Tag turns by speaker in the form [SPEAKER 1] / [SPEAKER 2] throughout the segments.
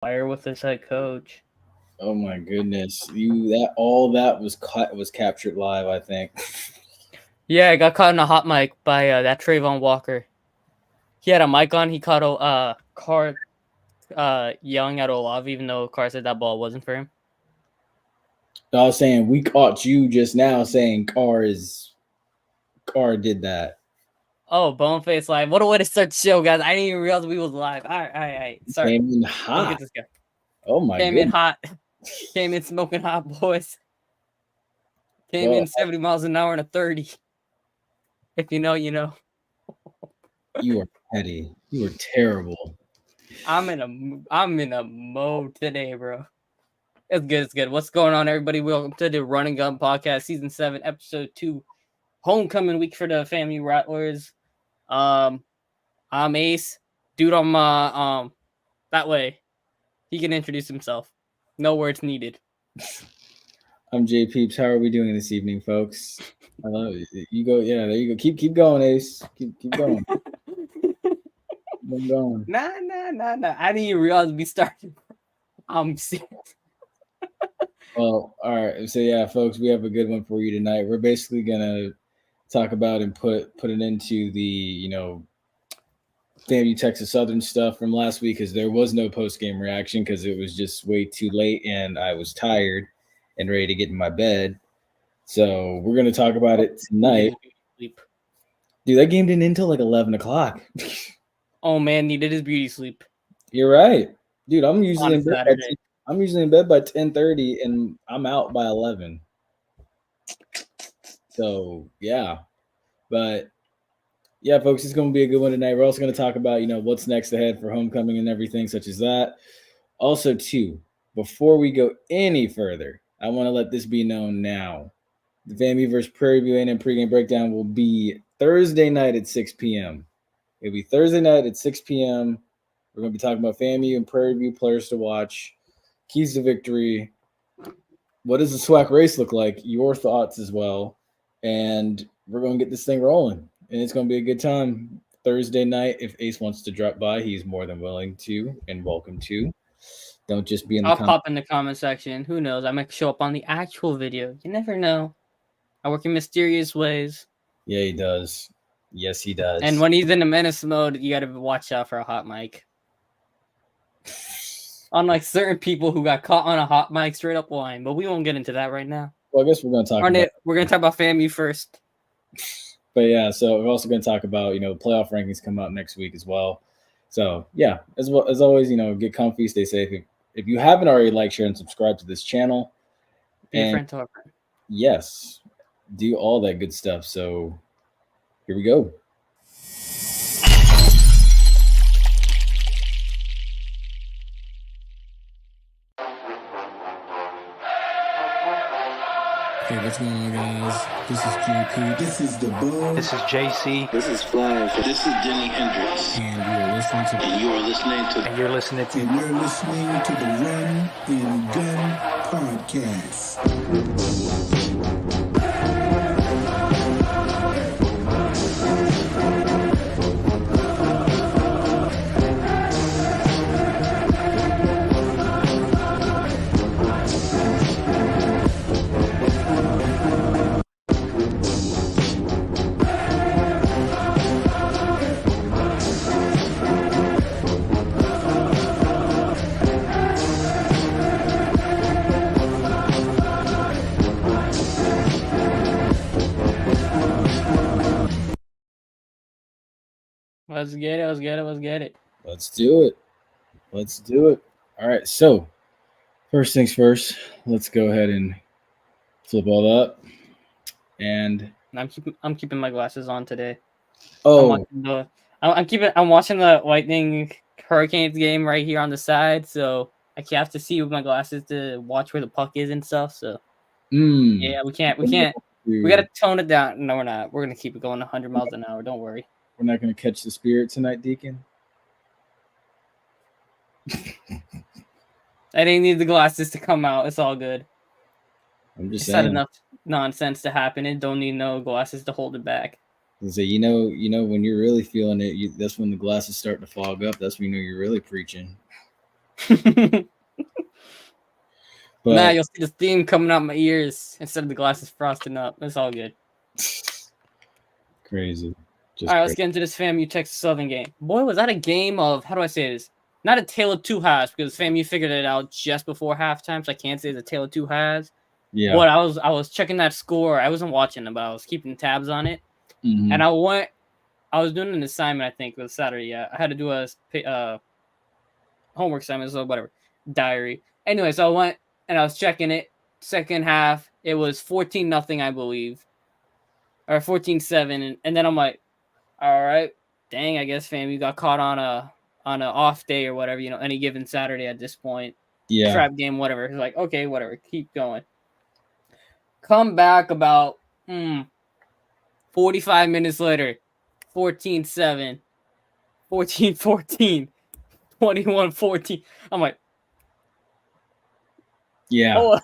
[SPEAKER 1] fire with his head coach.
[SPEAKER 2] Oh my goodness! All that was captured live. I think.
[SPEAKER 1] Yeah, I got caught in a hot mic by that Trayvon Walker. He had a mic on. He caught Carr yelling at Olave, even though Carr said that ball wasn't for him.
[SPEAKER 2] I was saying we caught you just now saying Carr did that.
[SPEAKER 1] Oh, Boneface live. What a way to start the show, guys. I didn't even realize we was live. All right. Sorry.
[SPEAKER 2] Came in
[SPEAKER 1] Let's
[SPEAKER 2] hot.
[SPEAKER 1] get this guy.
[SPEAKER 2] Oh my
[SPEAKER 1] Came in
[SPEAKER 2] goodness!
[SPEAKER 1] hot. Came in smoking hot, boys. Came
[SPEAKER 2] Well,
[SPEAKER 1] in 70 miles an hour and a 30. If you know, you know.
[SPEAKER 2] you are petty. You are terrible.
[SPEAKER 1] I'm in a mode today, bro. It's good. It's good. What's going on, everybody? Welcome to the Running Gun Podcast, Season 7, Episode 2. Homecoming week for the family Rattlers. I'm Ace. Dude on my that way. He can introduce himself. No words needed.
[SPEAKER 2] I'm Jay Peeps. How are we doing this evening, folks? I love it. You go. Yeah, there you go. Keep going, Ace. Keep going. Keep going.
[SPEAKER 1] Nah. I didn't even realize we started. I'm serious.
[SPEAKER 2] Well, all right. So yeah, folks, we have a good one for you tonight. We're basically gonna talk about and put it into the FAMU Texas Southern stuff from last week because there was no post game reaction because it was just way too late and I was tired and ready to get in my bed. So we're gonna talk about it tonight.
[SPEAKER 1] Sleep.
[SPEAKER 2] Dude, that game didn't end until like 11 o'clock.
[SPEAKER 1] Oh man, needed his beauty sleep.
[SPEAKER 2] You're right, dude.
[SPEAKER 1] On a Saturday.
[SPEAKER 2] I'm usually in bed by 10:30 and I'm out by 11. So yeah, but yeah, folks, it's going to be a good one tonight. We're also going to talk about what's next ahead for homecoming and everything such as that. Also, too, before we go any further, I want to let this be known now. The FAMU vs. Prairie View A&M pregame breakdown will be Thursday night at 6 p.m. It'll be Thursday night at 6 p.m. We're going to be talking about FAMU and Prairie View players to watch, keys to victory. What does the SWAC race look like? Your thoughts as well. And we're going to get this thing rolling. And it's going to be a good time Thursday night. If Ace wants to drop by, he's more than willing to and welcome to. Don't just be in the
[SPEAKER 1] I'll pop in the comment section. Who knows? I might show up on the actual video. You never know. I work in mysterious ways.
[SPEAKER 2] Yeah, he does. Yes, he does.
[SPEAKER 1] And when he's in a menace mode, you got to watch out for a hot mic. Unlike certain people who got caught on a hot mic straight up lying, but we won't get into that right now.
[SPEAKER 2] Well, I guess we're going to talk about it.
[SPEAKER 1] We're going to talk about FAMU first.
[SPEAKER 2] But yeah, so we're also going to talk about, playoff rankings come out next week as well. So yeah, as always, get comfy, stay safe. If you haven't already liked, share, and subscribe to this channel,
[SPEAKER 1] be a friend to our friend.
[SPEAKER 2] Yes, do all that good stuff. So here we go.
[SPEAKER 3] Hey, what's going on, guys? This is JP.
[SPEAKER 4] This is the Bug.
[SPEAKER 5] This is JC.
[SPEAKER 6] This is Flash. This is Jimi Hendrix.
[SPEAKER 3] And you're listening to
[SPEAKER 5] you're listening to
[SPEAKER 4] the Run and Gun Podcast.
[SPEAKER 1] Let's get it.
[SPEAKER 2] Let's do it. All right. So first things first, let's go ahead and flip all that. And
[SPEAKER 1] I'm keeping my glasses on today.
[SPEAKER 2] Oh,
[SPEAKER 1] I'm watching the Lightning Hurricanes game right here on the side, so I have to see with my glasses to watch where the puck is and stuff. So yeah, we can't. We gotta tone it down. No, we're not. We're gonna keep it going 100 miles an hour. Don't worry.
[SPEAKER 2] We're not gonna catch the spirit tonight, Deacon.
[SPEAKER 1] I didn't need the glasses to come out. It's all good.
[SPEAKER 2] I'm just
[SPEAKER 1] saying. Had enough nonsense to happen and don't need no glasses to hold it back.
[SPEAKER 2] So you know when you're really feeling it, that's when the glasses start to fog up. That's when you know you're really preaching. But
[SPEAKER 1] Nah, you'll see the steam coming out my ears instead of the glasses frosting up. It's all good.
[SPEAKER 2] crazy. Just
[SPEAKER 1] All right, let's
[SPEAKER 2] crazy.
[SPEAKER 1] get into this FAMU Texas Southern game. Boy, was that a game of, how do I say this? Not a tale of two halves, because FAMU figured it out just before halftime, so I can't say it's a tale of two halves.
[SPEAKER 2] Yeah.
[SPEAKER 1] But I was checking that score. I wasn't watching it, but I was keeping tabs on it.
[SPEAKER 2] Mhm.
[SPEAKER 1] And I was doing an assignment, I think, it was Saturday. Yeah, I had to do a homework assignment, so whatever, diary. Anyway, so I went and I was checking it. Second half, it was 14-0, I believe, or 14-7, and then I'm like, all right, dang, I guess FAMU got caught on a off day or whatever, any given Saturday at this point.
[SPEAKER 2] Yeah.
[SPEAKER 1] Trap game, whatever. It's like, okay, whatever, keep going. Come back about 45 minutes later, 14-7, 14-14, 21-14. I'm like,
[SPEAKER 2] Yeah.
[SPEAKER 1] oh,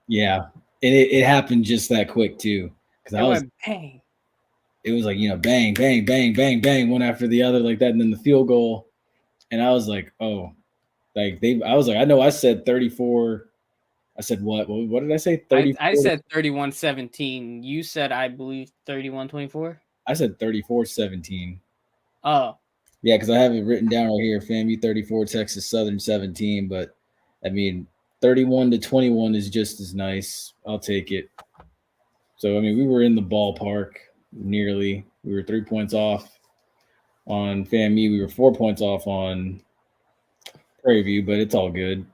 [SPEAKER 2] Yeah. And it happened just that quick too. Because
[SPEAKER 1] it went bang.
[SPEAKER 2] it was like, bang, bang, bang, bang, bang, one after the other like that, and then the field goal. And I was like, oh, I was like, I know I said 34. I said what? What did I say? 34.
[SPEAKER 1] I said 31-17. You said, I believe, 31-24.
[SPEAKER 2] I said 34-17.
[SPEAKER 1] Oh,
[SPEAKER 2] Yeah, because I have it written down right here. FAMU 34, Texas Southern 17. But I mean, 31-21 is just as nice. I'll take it. So I mean, we were in the ballpark nearly. We were 3 points off on FAMU. We were 4 points off on Prairie View, but it's all good.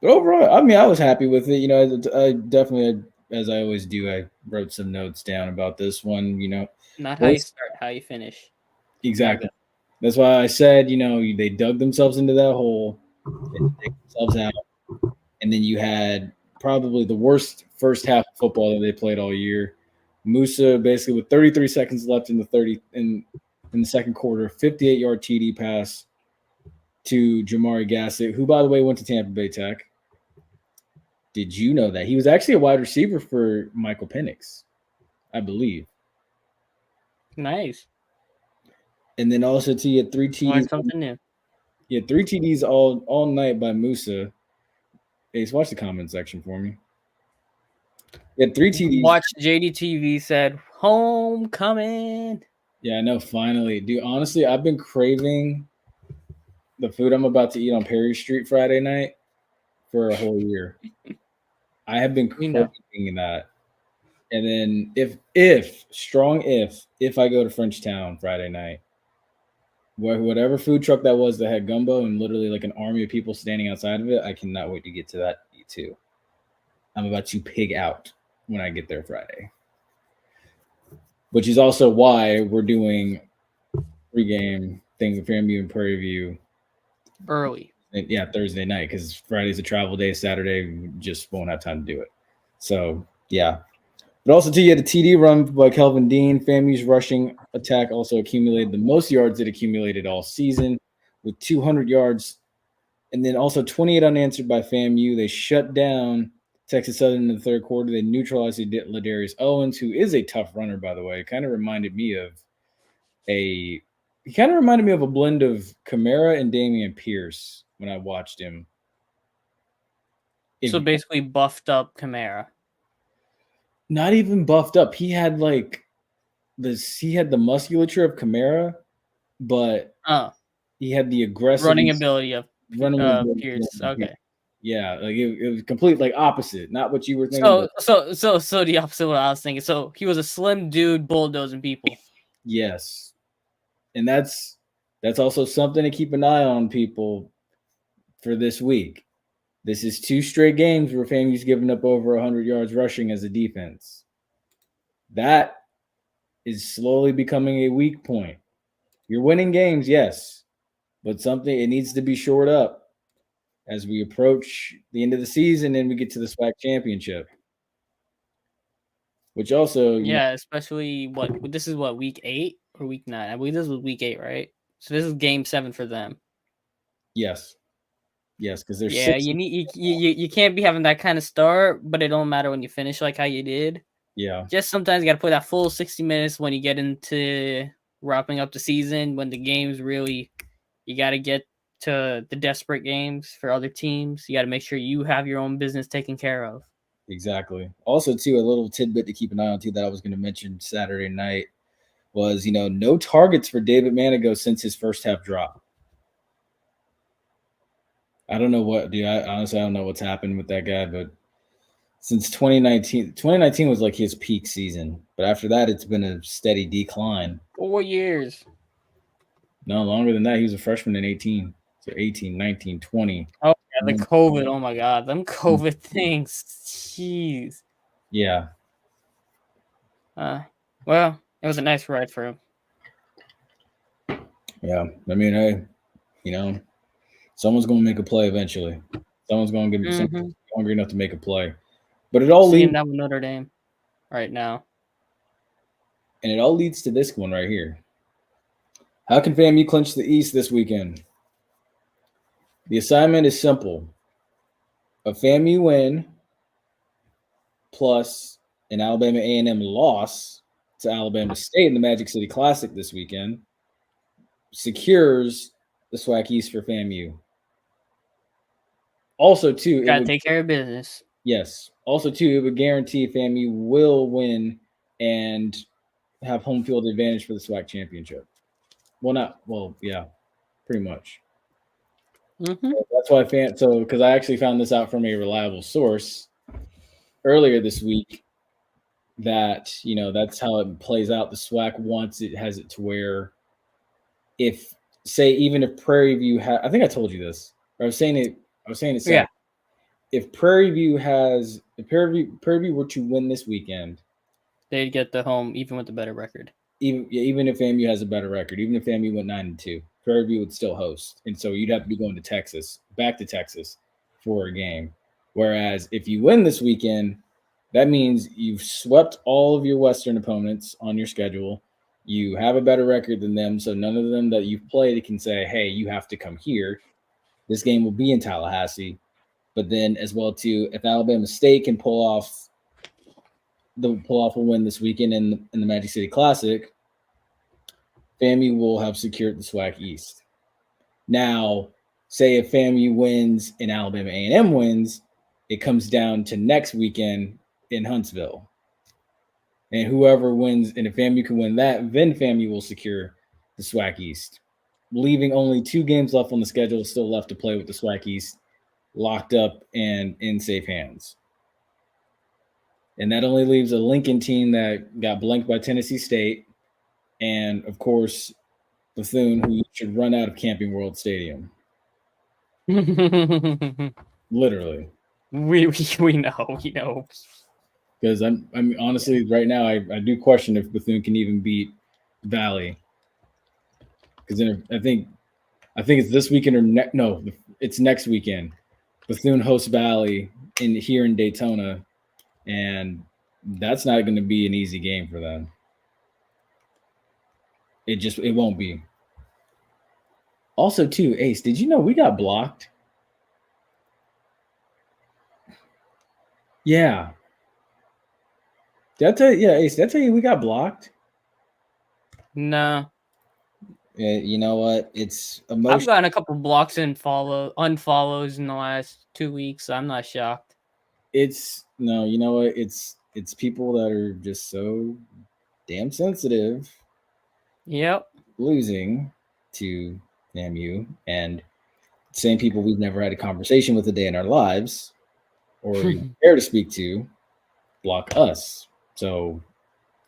[SPEAKER 2] But overall, I mean, I was happy with it. I definitely, as I always do, I wrote some notes down about this one.
[SPEAKER 1] not how you start, how you finish.
[SPEAKER 2] Exactly. That's why I said, they dug themselves into that hole, they dig themselves out, and then you had probably the worst first half of football that they played all year. Musa basically with 33 seconds left in the second quarter, 58-yard TD pass to Jamari Gassett, who by the way went to Tampa Bay Tech. Did you know that he was actually a wide receiver for Michael Penix, I believe?
[SPEAKER 1] Nice.
[SPEAKER 2] And then also he had 3 TDs.
[SPEAKER 1] Learn something new.
[SPEAKER 2] He had 3 TDs all night by Musa. Ace, watch the comment section for me. He had 3 TDs.
[SPEAKER 1] Watch JDTV said homecoming.
[SPEAKER 2] Yeah, I know. Finally, dude. Honestly, I've been craving the food I'm about to eat on Perry Street Friday night for a whole year. I have been craving that. And then if I go to Frenchtown Friday night, whatever food truck that was that had gumbo and literally like an army of people standing outside of it, I cannot wait to get to that too. I'm about to pig out when I get there Friday. Which is also why we're doing pregame thing with FAMU and Prairie View
[SPEAKER 1] early.
[SPEAKER 2] Yeah, Thursday night, because Friday's a travel day. Saturday, we just won't have time to do it. So, yeah. But also, too, you had a TD run by Kelvin Dean. FAMU's rushing attack also accumulated the most yards it accumulated all season with 200 yards. And then also 28 unanswered by FAMU. They shut down Texas Southern in the third quarter. They neutralized Ladarius Owens, who is a tough runner, by the way. It kind of reminded me of a blend of Kamara and Damian Pierce when I watched him.
[SPEAKER 1] So basically buffed up Kamara.
[SPEAKER 2] Not even buffed up. He had the musculature of Kamara, but he had the aggressive
[SPEAKER 1] running ability of Pierce. Okay.
[SPEAKER 2] Yeah, like it was complete like opposite, not what you were thinking.
[SPEAKER 1] So the opposite of what I was thinking. So he was a slim dude bulldozing people.
[SPEAKER 2] Yes. And that's also something to keep an eye on, people, for this week. This is 2 straight games where FAMU's given up over 100 yards rushing as a defense. That is slowly becoming a weak point. You're winning games, yes, but it needs to be shored up as we approach the end of the season and we get to the SWAC championship. Which also,
[SPEAKER 1] especially this is week 8 or week 9? I believe this was week 8, right? So this is game 7 for them.
[SPEAKER 2] Yes, because there's
[SPEAKER 1] you can't be having that kind of start, but it don't matter when you finish like how you did.
[SPEAKER 2] Yeah,
[SPEAKER 1] just sometimes you got to put that full 60 minutes when you get into wrapping up the season, when the games really you got to get to the desperate games for other teams. You got to make sure you have your own business taken care of.
[SPEAKER 2] Exactly. Also, too, a little tidbit to keep an eye on, too, that I was going to mention Saturday night was, no targets for David Manigo since his first half drop. I don't know what, dude. Honestly, I don't know what's happened with that guy, but since 2019 was like his peak season. But after that, it's been a steady decline.
[SPEAKER 1] 4 years.
[SPEAKER 2] No, longer than that. He was a freshman in 18. So 18, 19, 20.
[SPEAKER 1] Oh, yeah, the COVID. Oh, my God. Them COVID things. Jeez.
[SPEAKER 2] Yeah.
[SPEAKER 1] Well, it was a nice ride for him.
[SPEAKER 2] Yeah. I mean, someone's going to make a play eventually. Someone's going to get someone hungry enough to make a play. But it all leads
[SPEAKER 1] that with Notre Dame right now.
[SPEAKER 2] And it all leads to this one right here. How can FAMU clinch the East this weekend? The assignment is simple. A FAMU win plus an Alabama A&M loss to Alabama State in the Magic City Classic this weekend secures the SWAC East for FAMU. Also, too,
[SPEAKER 1] Gotta take care of business.
[SPEAKER 2] Yes. Also, too, it would guarantee FAMU will win and have home field advantage for the SWAC championship. Yeah, pretty much.
[SPEAKER 1] Mm-hmm.
[SPEAKER 2] That's why because I actually found this out from a reliable source earlier this week that, that's how it plays out. The SWAC has it to where even if Prairie View I think I told you this, or I was saying it.
[SPEAKER 1] Yeah.
[SPEAKER 2] If Prairie View were to win this weekend,
[SPEAKER 1] they'd get the home even with a better record.
[SPEAKER 2] Even if FAMU has a better record, even if FAMU went 9-2, Prairie View would still host, and so you'd have to be going back to Texas, for a game. Whereas if you win this weekend, that means you've swept all of your Western opponents on your schedule. You have a better record than them, so none of them that you've played can say, "Hey, you have to come here." This game will be in Tallahassee, but then as well too, if Alabama State can pull off a win this weekend in the Magic City Classic, FAMU will have secured the SWAC East. Now, say if FAMU wins and Alabama A&M wins, it comes down to next weekend in Huntsville. And whoever wins, and if FAMU can win that, then FAMU will secure the SWAC East. Leaving only 2 games left on the schedule, still left to play with the SWAC East locked up and in safe hands. And that only leaves a Lincoln team that got blanked by Tennessee State, and of course Bethune, who should run out of Camping World Stadium. Literally.
[SPEAKER 1] We know.
[SPEAKER 2] Because I'm honestly right now I do question if Bethune can even beat Valley. Because then I think it's this weekend it's next weekend. Bethune hosts Valley here in Daytona, and that's not going to be an easy game for them. It won't be. Also, too, Ace, did you know we got blocked? Yeah. Did I tell you? Yeah, Ace, did I tell you we got blocked?
[SPEAKER 1] No.
[SPEAKER 2] Yeah, you know what? It's emotional.
[SPEAKER 1] I've gotten a couple blocks and unfollows in the last 2 weeks. So I'm not shocked.
[SPEAKER 2] You know what? It's people that are just so damn sensitive.
[SPEAKER 1] Yep.
[SPEAKER 2] Losing to FAMU, and same people we've never had a conversation with a day in our lives or even care to speak to block us. So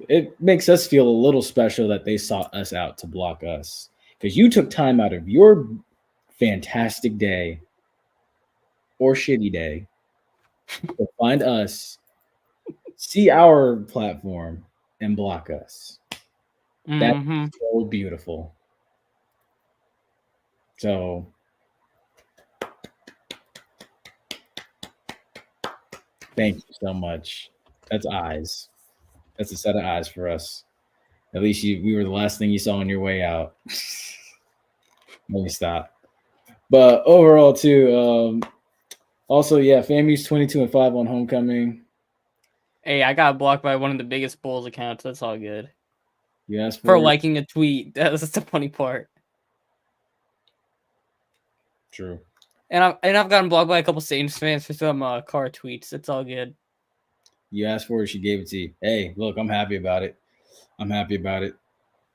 [SPEAKER 2] it makes us feel a little special that they sought us out to block us, because you took time out of your fantastic day or shitty day to find us, see our platform, and block us. That's so beautiful. So thank you so much. That's eyes. That's a set of eyes for us. At least we were the last thing you saw on your way out. Let me stop. But overall, too, also, yeah, FAMU's 22-5 on homecoming.
[SPEAKER 1] Hey, I got blocked by one of the biggest Bulls accounts. That's all good.
[SPEAKER 2] You asked
[SPEAKER 1] for liking a tweet. That's the funny part.
[SPEAKER 2] True.
[SPEAKER 1] And I've gotten blocked by a couple Saints fans for some car tweets. It's all good.
[SPEAKER 2] You asked for it, she gave it to you. Hey, look, I'm happy about it.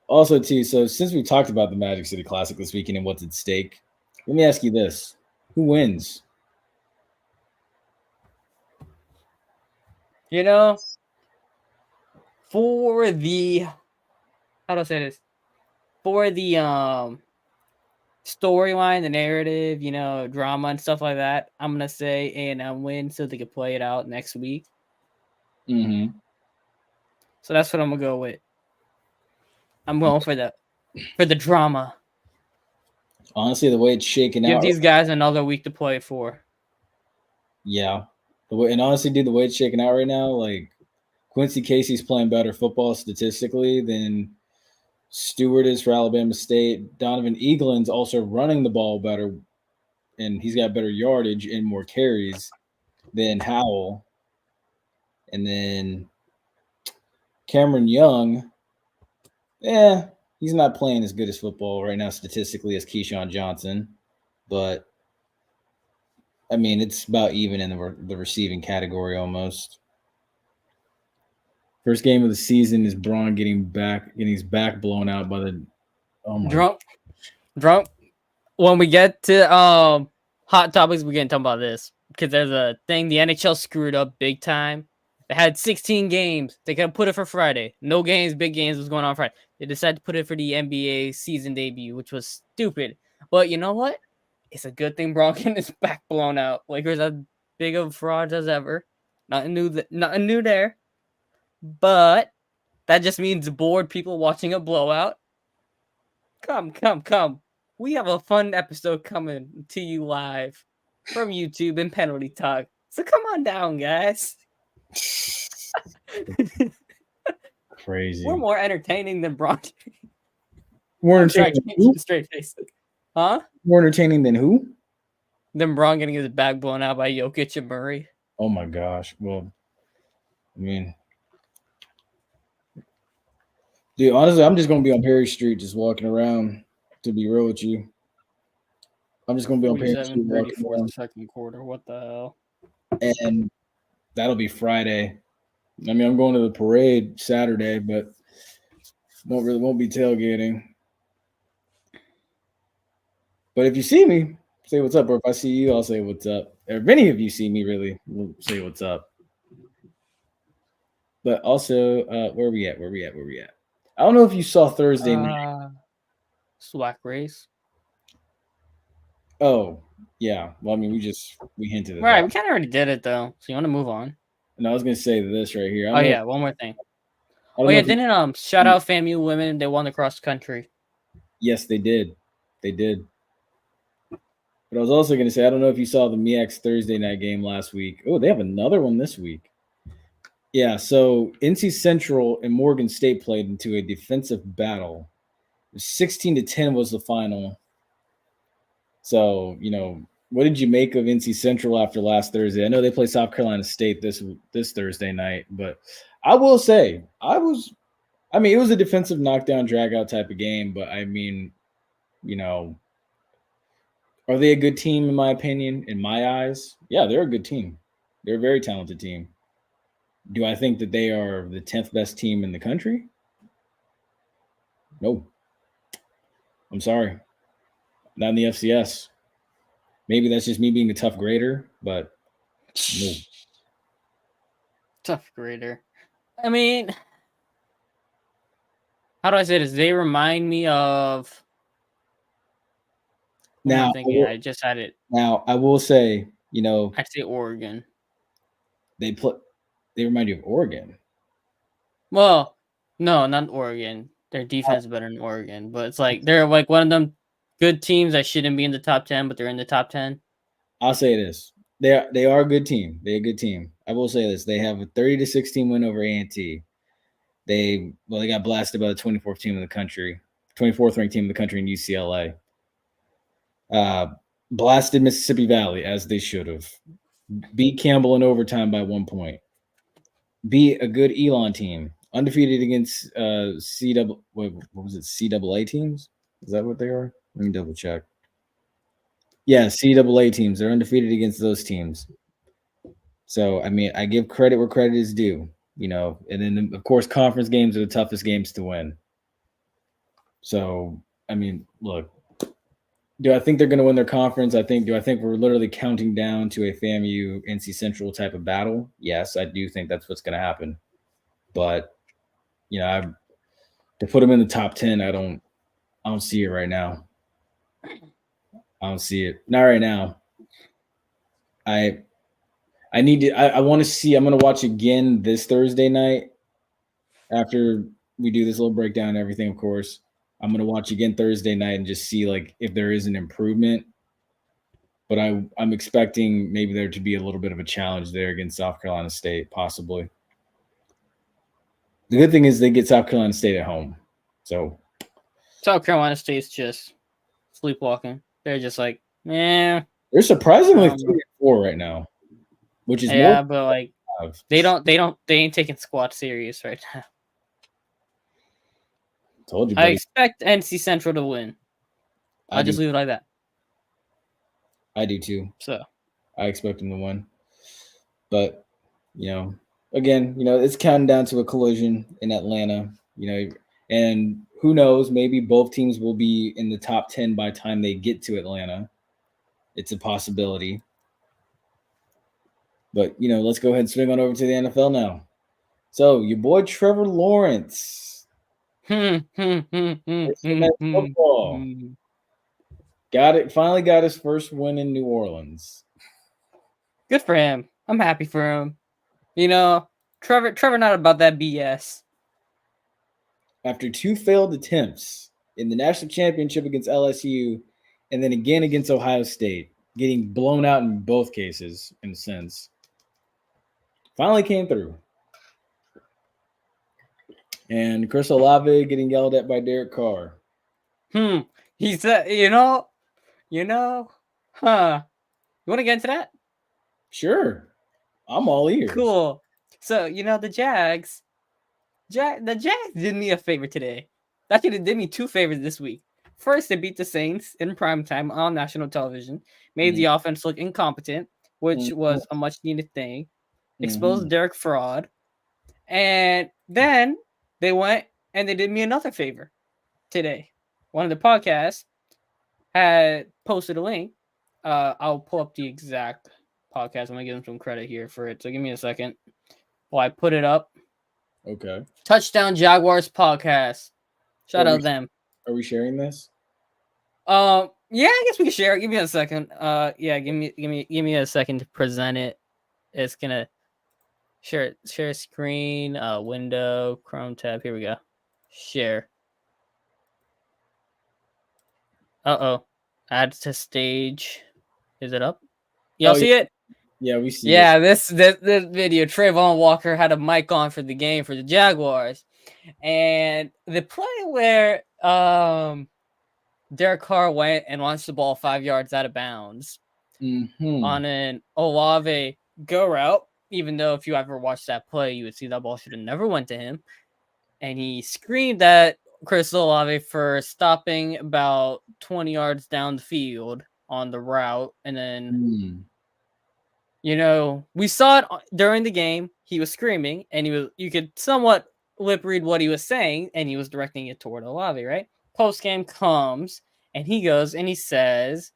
[SPEAKER 2] Also, too, so since we talked about the Magic City Classic this weekend and what's at stake, let me ask you this. Who wins?
[SPEAKER 1] You know, for the how do I say this? For the storyline, the narrative, drama and stuff like that, I'm gonna say A&M win so they can play it out next week.
[SPEAKER 2] Mm-hmm.
[SPEAKER 1] So that's what I'm gonna go with. I'm going for the drama.
[SPEAKER 2] Honestly, the way it's shaking
[SPEAKER 1] Give
[SPEAKER 2] out.
[SPEAKER 1] these guys another week to play for.
[SPEAKER 2] Yeah. And honestly, dude, the way it's shaking out right now, like Quincy Casey's playing better football statistically than Stewart is for Alabama State. Donovan Eaglin's also running the ball better, and he's got better yardage and more carries than Howell. And then Cameron Young, he's not playing as good as football right now statistically as Keyshawn Johnson, but I mean it's about even in the receiving category almost. First game of the season is Braun getting his back blown out by the
[SPEAKER 1] drunk. When we get to hot topics, we're gonna talk about this because there's a thing the NHL screwed up big time. They had 16 games. They could have put it for Friday. No games, big games was going on Friday. They decided to put it for the NBA season debut, which was stupid. But you know what? It's a good thing Braun getting his back blown out. Lakers are big of frauds as ever. Nothing new there. But that just means bored people watching a blowout. Come. We have a fun episode coming to you live from YouTube and Penalty Talk. So come on down, guys.
[SPEAKER 2] Crazy.
[SPEAKER 1] We're more entertaining than Braun.
[SPEAKER 2] More entertaining than who?
[SPEAKER 1] Straight face. Huh?
[SPEAKER 2] More entertaining than who?
[SPEAKER 1] Than Braun getting his back blown out by Jokic and Murray.
[SPEAKER 2] Oh my gosh. Well, I mean, dude, honestly, I'm just gonna be on Perry Street just walking around, to be real with you. I'm just gonna be on Perry Street walking around.
[SPEAKER 1] Second quarter. What the hell?
[SPEAKER 2] And that'll be Friday. I mean, I'm going to the parade Saturday, but won't be tailgating. But if you see me, say what's up. Or if I see you, I'll say what's up. Or if any of you see me, really, we'll say what's up. But also, where are we at? I don't know if you saw Thursday night.
[SPEAKER 1] SWAC race.
[SPEAKER 2] Oh, yeah. Well, I mean, we hinted at
[SPEAKER 1] Right,
[SPEAKER 2] that.
[SPEAKER 1] we kind of already did it, though. So you want to move on?
[SPEAKER 2] And I was going to say this right here.
[SPEAKER 1] One more thing. Didn't shout out FAMU women? They won the cross country.
[SPEAKER 2] Yes, they did. But I was also going to say, I don't know if you saw the MEAX Thursday night game last week. Oh, they have another one this week. Yeah, so NC Central and Morgan State played into a defensive battle. 16-10 was the final. So, what did you make of NC Central after last Thursday? I know they play South Carolina State this Thursday night, but I will say it was a defensive knockdown, drag-out type of game, but I mean, are they a good team in my opinion, in my eyes? Yeah, they're a good team. They're a very talented team. Do I think that they are the 10th best team in the country? No. I'm sorry. Not in the FCS. Maybe that's just me being a tough grader, but no.
[SPEAKER 1] Tough grader. I mean, how do I say this? They remind me of.
[SPEAKER 2] Now,
[SPEAKER 1] I just had it.
[SPEAKER 2] Now, I will say,
[SPEAKER 1] I say Oregon.
[SPEAKER 2] They remind you of Oregon.
[SPEAKER 1] Well, no, not Oregon. Their defense is better than Oregon, but it's like they're like one of them good teams that shouldn't be in the top 10, but they're in the top 10.
[SPEAKER 2] I'll say this: they are a good team. They're a good team. I will say this: they have a 30-16 win over A&T. They got blasted by the 24th team in the country, 24th ranked team in the country in UCLA. Blasted Mississippi Valley as they should have. Beat Campbell in overtime by 1 point. Beat a good Elon team. Undefeated against CAA teams? Is that what they are? Let me double check. Yeah, CAA teams. They're undefeated against those teams. So, I mean, I give credit where credit is due, and then, of course, conference games are the toughest games to win. So, I mean, look, do I think they're going to win their conference? Do I think we're literally counting down to a FAMU NC Central type of battle? Yes, I do think that's what's going to happen. But, to put them in the top 10, I don't see it right now. I don't see it. Not right now. I need to. I want to see. I'm going to watch again this Thursday night after we do this little breakdown and everything. Of course, I'm going to watch again Thursday night and just see if there is an improvement. But I'm expecting maybe there to be a little bit of a challenge there against South Carolina State, possibly. The good thing is they get South Carolina State at home, so
[SPEAKER 1] South Carolina State's just sleepwalking. They're just like, yeah.
[SPEAKER 2] They're surprisingly 3-4 right now, which is
[SPEAKER 1] more. But they ain't taking squad serious right now.
[SPEAKER 2] Told you, buddy.
[SPEAKER 1] I expect NC Central to win. I'll just leave it like that.
[SPEAKER 2] I do too.
[SPEAKER 1] So
[SPEAKER 2] I expect them to win, but again, it's counting down to a collision in Atlanta. And who knows? Maybe both teams will be in the top 10 by the time they get to Atlanta. It's a possibility. But, let's go ahead and swing on over to the NFL now. So, your boy Trevor Lawrence. Football. Finally got his first win in New Orleans.
[SPEAKER 1] Good for him. I'm happy for him. Trevor not about that BS.
[SPEAKER 2] After 2 failed attempts in the national championship against LSU and then again against Ohio State, getting blown out in both cases, in a sense, finally came through. And Chris Olave getting yelled at by Derek Carr.
[SPEAKER 1] He said, You want to get into that?
[SPEAKER 2] Sure. I'm all ears.
[SPEAKER 1] Cool. So, the Jags did me a favor today. Actually, they did me 2 favors this week. First, they beat the Saints in primetime on national television, made the offense look incompetent, which was a much-needed thing, exposed Derek Fraud, and then they went and they did me another favor today. One of the podcasts had posted a link. I'll pull up the exact podcast. I'm going to give them some credit here for it, so give me a second while I put it up.
[SPEAKER 2] Okay.
[SPEAKER 1] Touchdown Jaguars podcast. Shout out them.
[SPEAKER 2] Are we sharing this?
[SPEAKER 1] Yeah, I guess we can share it. Give me a second. Yeah, give me a second to present it. It's gonna share screen, window, Chrome tab. Here we go. Share. Add to stage. Is it up? Y'all see it?
[SPEAKER 2] Yeah, we see.
[SPEAKER 1] Yeah, this video. Trayvon Walker had a mic on for the game for the Jaguars, and the play where Derek Carr went and launched the ball 5 yards out of bounds on an Olave go route. Even though if you ever watched that play, you would see that ball should have never went to him, and he screamed at Chris Olave for stopping about 20 yards down the field on the route, and then. We saw it during the game. He was screaming, and you could somewhat lip read what he was saying, and he was directing it toward Olave, right? Post game comes, and he goes and he says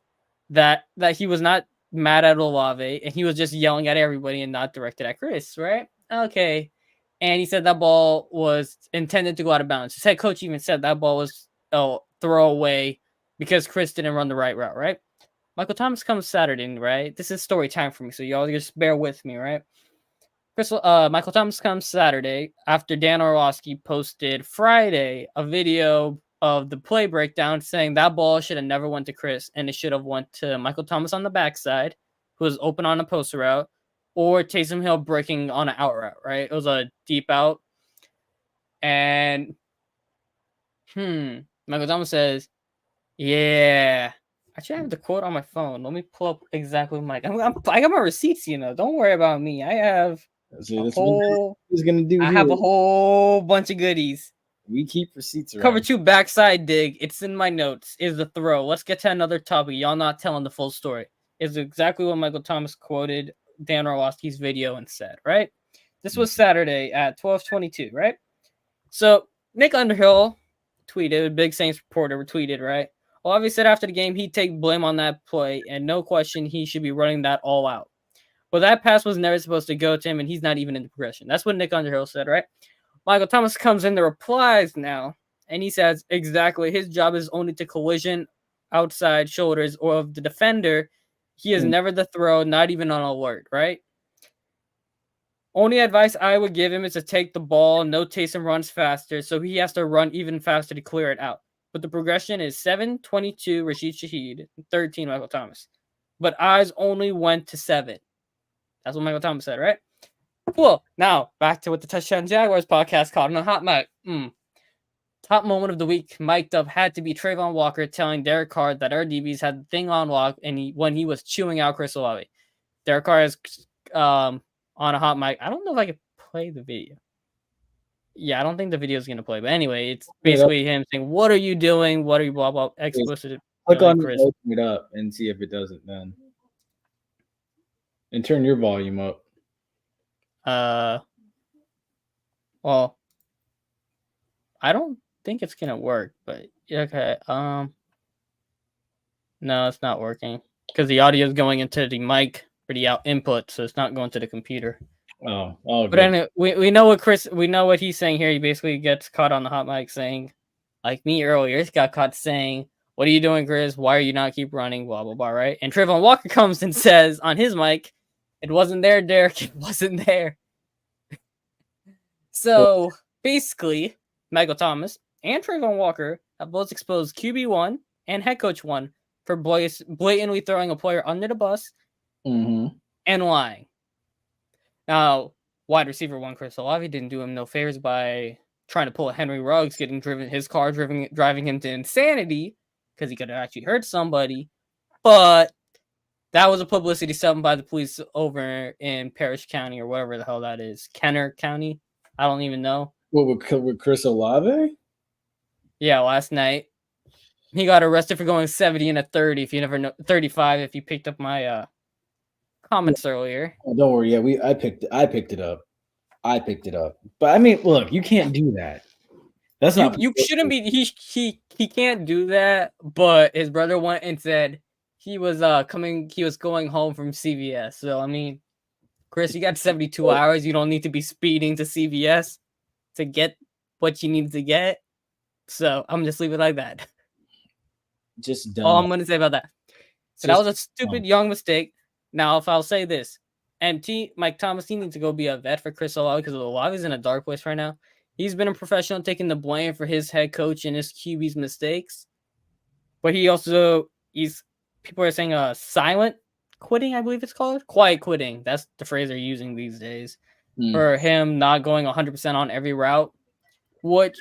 [SPEAKER 1] that he was not mad at Olave, and he was just yelling at everybody and not directed at Chris, right? Okay. And he said that ball was intended to go out of bounds. His head coach even said that ball was a throwaway because Chris didn't run the right route, right? Michael Thomas comes Saturday, right? This is story time for me, so y'all just bear with me, right? Michael Thomas comes Saturday after Dan Orlovsky posted Friday a video of the play breakdown saying that ball should have never went to Chris and it should have went to Michael Thomas on the backside, who was open on a post route, or Taysom Hill breaking on an out route, right? It was a deep out. And Michael Thomas says, yeah. Actually, I have the quote on my phone. Let me pull up exactly I got my receipts, Don't worry about me. I have a whole bunch of goodies.
[SPEAKER 2] We keep receipts around.
[SPEAKER 1] Cover 2 backside dig. It's in my notes. Is the throw. Let's get to another topic. Y'all not telling the full story. Is exactly what Michael Thomas quoted Dan Orlowski's video and said, right? This was Saturday at 12:22, right? So Nick Underhill tweeted, big Saints reporter tweeted, right? Olavi said after the game he'd take blame on that play, and no question he should be running that all out. But that pass was never supposed to go to him, and he's not even in the progression. That's what Nick Underhill said, right? Michael Thomas comes in the replies now, and he says exactly his job is only to collision outside shoulders or of the defender. He is never the throw, not even on alert, right? Only advice I would give him is to take the ball, no Taysom runs faster, so he has to run even faster to clear it out. But the progression is 7, 22, Rashid Shaheed, 13, Michael Thomas. But eyes only went to 7. That's what Michael Thomas said, right? Cool. Now, back to what the Touchdown Jaguars podcast called on the hot mic. Top moment of the week, mic'd up, had to be Trayvon Walker telling Derek Carr that our DBs had the thing on lock and when he was chewing out Chris Olave. Derek Carr is on a hot mic. I don't know if I could play the video. Yeah, I don't think the video is going to play. But anyway, it's basically him saying, what are you doing? What are you blah, blah, explicit.
[SPEAKER 2] Click on Chris. Open it up and see if it doesn't then. And turn your volume up.
[SPEAKER 1] Well, I don't think it's going to work, but okay. No, it's not working because the audio is going into the mic for the input, so it's not going to the computer.
[SPEAKER 2] Oh,
[SPEAKER 1] but anyway, we know what he's saying here. He basically gets caught on the hot mic saying, like me earlier, he got caught saying, what are you doing, Chris? Why are you not keep running? Blah, blah, blah, right? And Trayvon Walker comes and says on his mic, it wasn't there, Derek. It wasn't there. So basically, Michael Thomas and Trayvon Walker have both exposed QB1 and head coach 1 for blatantly throwing a player under the bus and lying. Now, wide receiver 1 Chris Olave didn't do him no favors by trying to pull a Henry Ruggs, getting driving him to insanity because he could have actually hurt somebody. But that was a publicity stunt by the police over in Parrish County or whatever the hell that is. Kenner County? I don't even know.
[SPEAKER 2] What, with Chris Olave?
[SPEAKER 1] Yeah, last night. He got arrested for going 70 and a 30. If you never know, 35. If you picked up my comments earlier.
[SPEAKER 2] Oh, don't worry. Yeah, I picked it up. But I mean, look, you can't do that. That's not.
[SPEAKER 1] You shouldn't be. He can't do that. But his brother went and said he was He was going home from CVS. So I mean, Chris, you got 72 hours. You don't need to be speeding to CVS to get what you need to get. So I'm just leave it like that.
[SPEAKER 2] Just dumb.
[SPEAKER 1] All I'm gonna say about that. So that was a stupid young mistake. Now, if I'll say this, Mike Thomas, he needs to go be a vet for Chris Olave because Olave's in a dark place right now. He's been a professional taking the blame for his head coach and his QB's mistakes. But people are saying silent quitting, I believe it's called. Quiet quitting. That's the phrase they're using these days. For him not going 100% on every route. Which,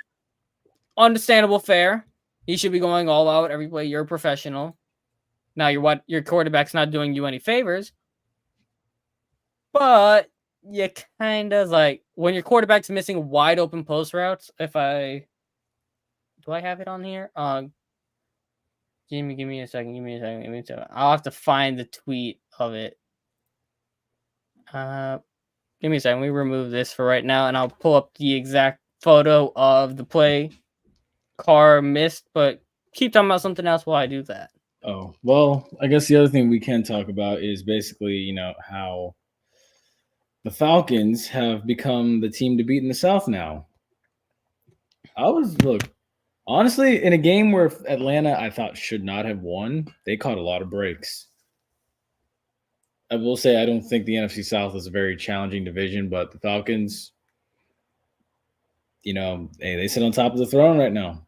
[SPEAKER 1] understandable, fair. He should be going all out every play. You're a professional. Now your quarterback's not doing you any favors. But you kind of like when your quarterback's missing wide open post routes. Do I have it on here? Give me a second. I'll have to find the tweet of it. Give me a second. We remove this for right now, and I'll pull up the exact photo of the play Carr missed. But keep talking about something else while I do that.
[SPEAKER 2] Oh, well, I guess the other thing we can talk about is basically, how the Falcons have become the team to beat in the South now. Honestly, in a game where Atlanta, I thought, should not have won, they caught a lot of breaks. I will say I don't think the NFC South is a very challenging division, but the Falcons, they sit on top of the throne right now.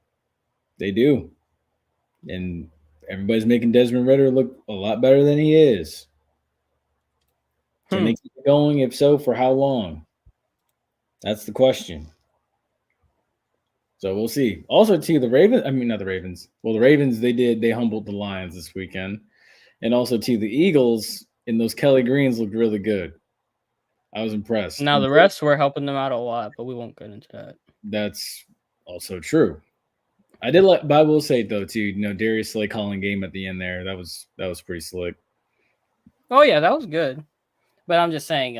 [SPEAKER 2] They do. And everybody's making Desmond Ridder look a lot better than he is. Can they keep it going? If so, for how long? That's the question. So we'll see. Also, too, the Ravens, they humbled the Lions this weekend. And also, too, the Eagles in those Kelly Greens looked really good. I was impressed.
[SPEAKER 1] Now, the refs were helping them out a lot, but we won't get into that.
[SPEAKER 2] That's Also true. But I will say though too, Darius Slay calling game at the end there. That was pretty slick.
[SPEAKER 1] Oh yeah, that was good. But I'm just saying,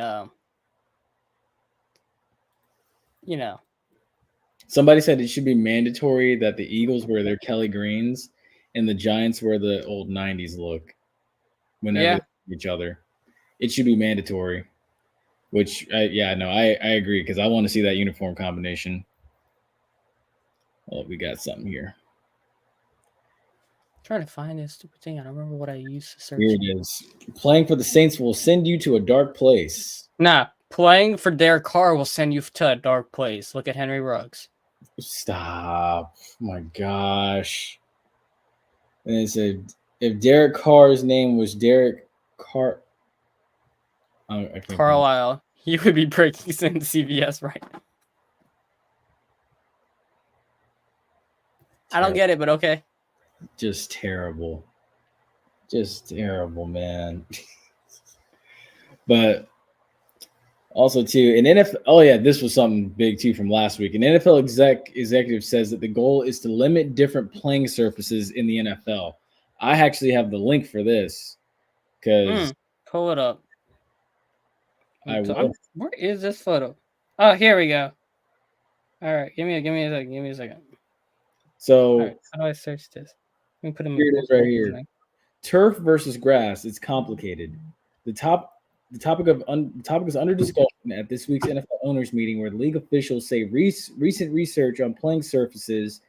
[SPEAKER 2] Somebody said it should be mandatory that the Eagles wear their Kelly Greens and the Giants wear the old '90s look whenever
[SPEAKER 1] Yeah.
[SPEAKER 2] they play each other. It should be mandatory. Which, I agree because I want to see that uniform combination. Oh, we got something here.
[SPEAKER 1] Trying to find this stupid thing. I don't remember what I used to search.
[SPEAKER 2] Here it is. Playing for the Saints will send you to a dark place.
[SPEAKER 1] Nah, playing for Derek Carr will send you to a dark place. Look at Henry Ruggs.
[SPEAKER 2] Stop. Oh my gosh. And it said, if Derek Carr's name was Derek Carr. I can't
[SPEAKER 1] Carlisle, he would be breaking into CVS right now. I don't get it, but okay.
[SPEAKER 2] Just terrible. Just terrible, man. But also, too, an NFL. Oh yeah, this was something big too from last week. An NFL executive says that the goal is to limit different playing surfaces in the NFL. I actually have the link for this because
[SPEAKER 1] pull it up.
[SPEAKER 2] will.
[SPEAKER 1] Where is this photo? Oh, here we go. All right, give me a second.
[SPEAKER 2] So
[SPEAKER 1] right, how do I search this? Let me put them
[SPEAKER 2] here it is right here. Turf versus grass. It's complicated. The topic is under discussion at this week's NFL owners meeting, where league officials say recent research on playing surfaces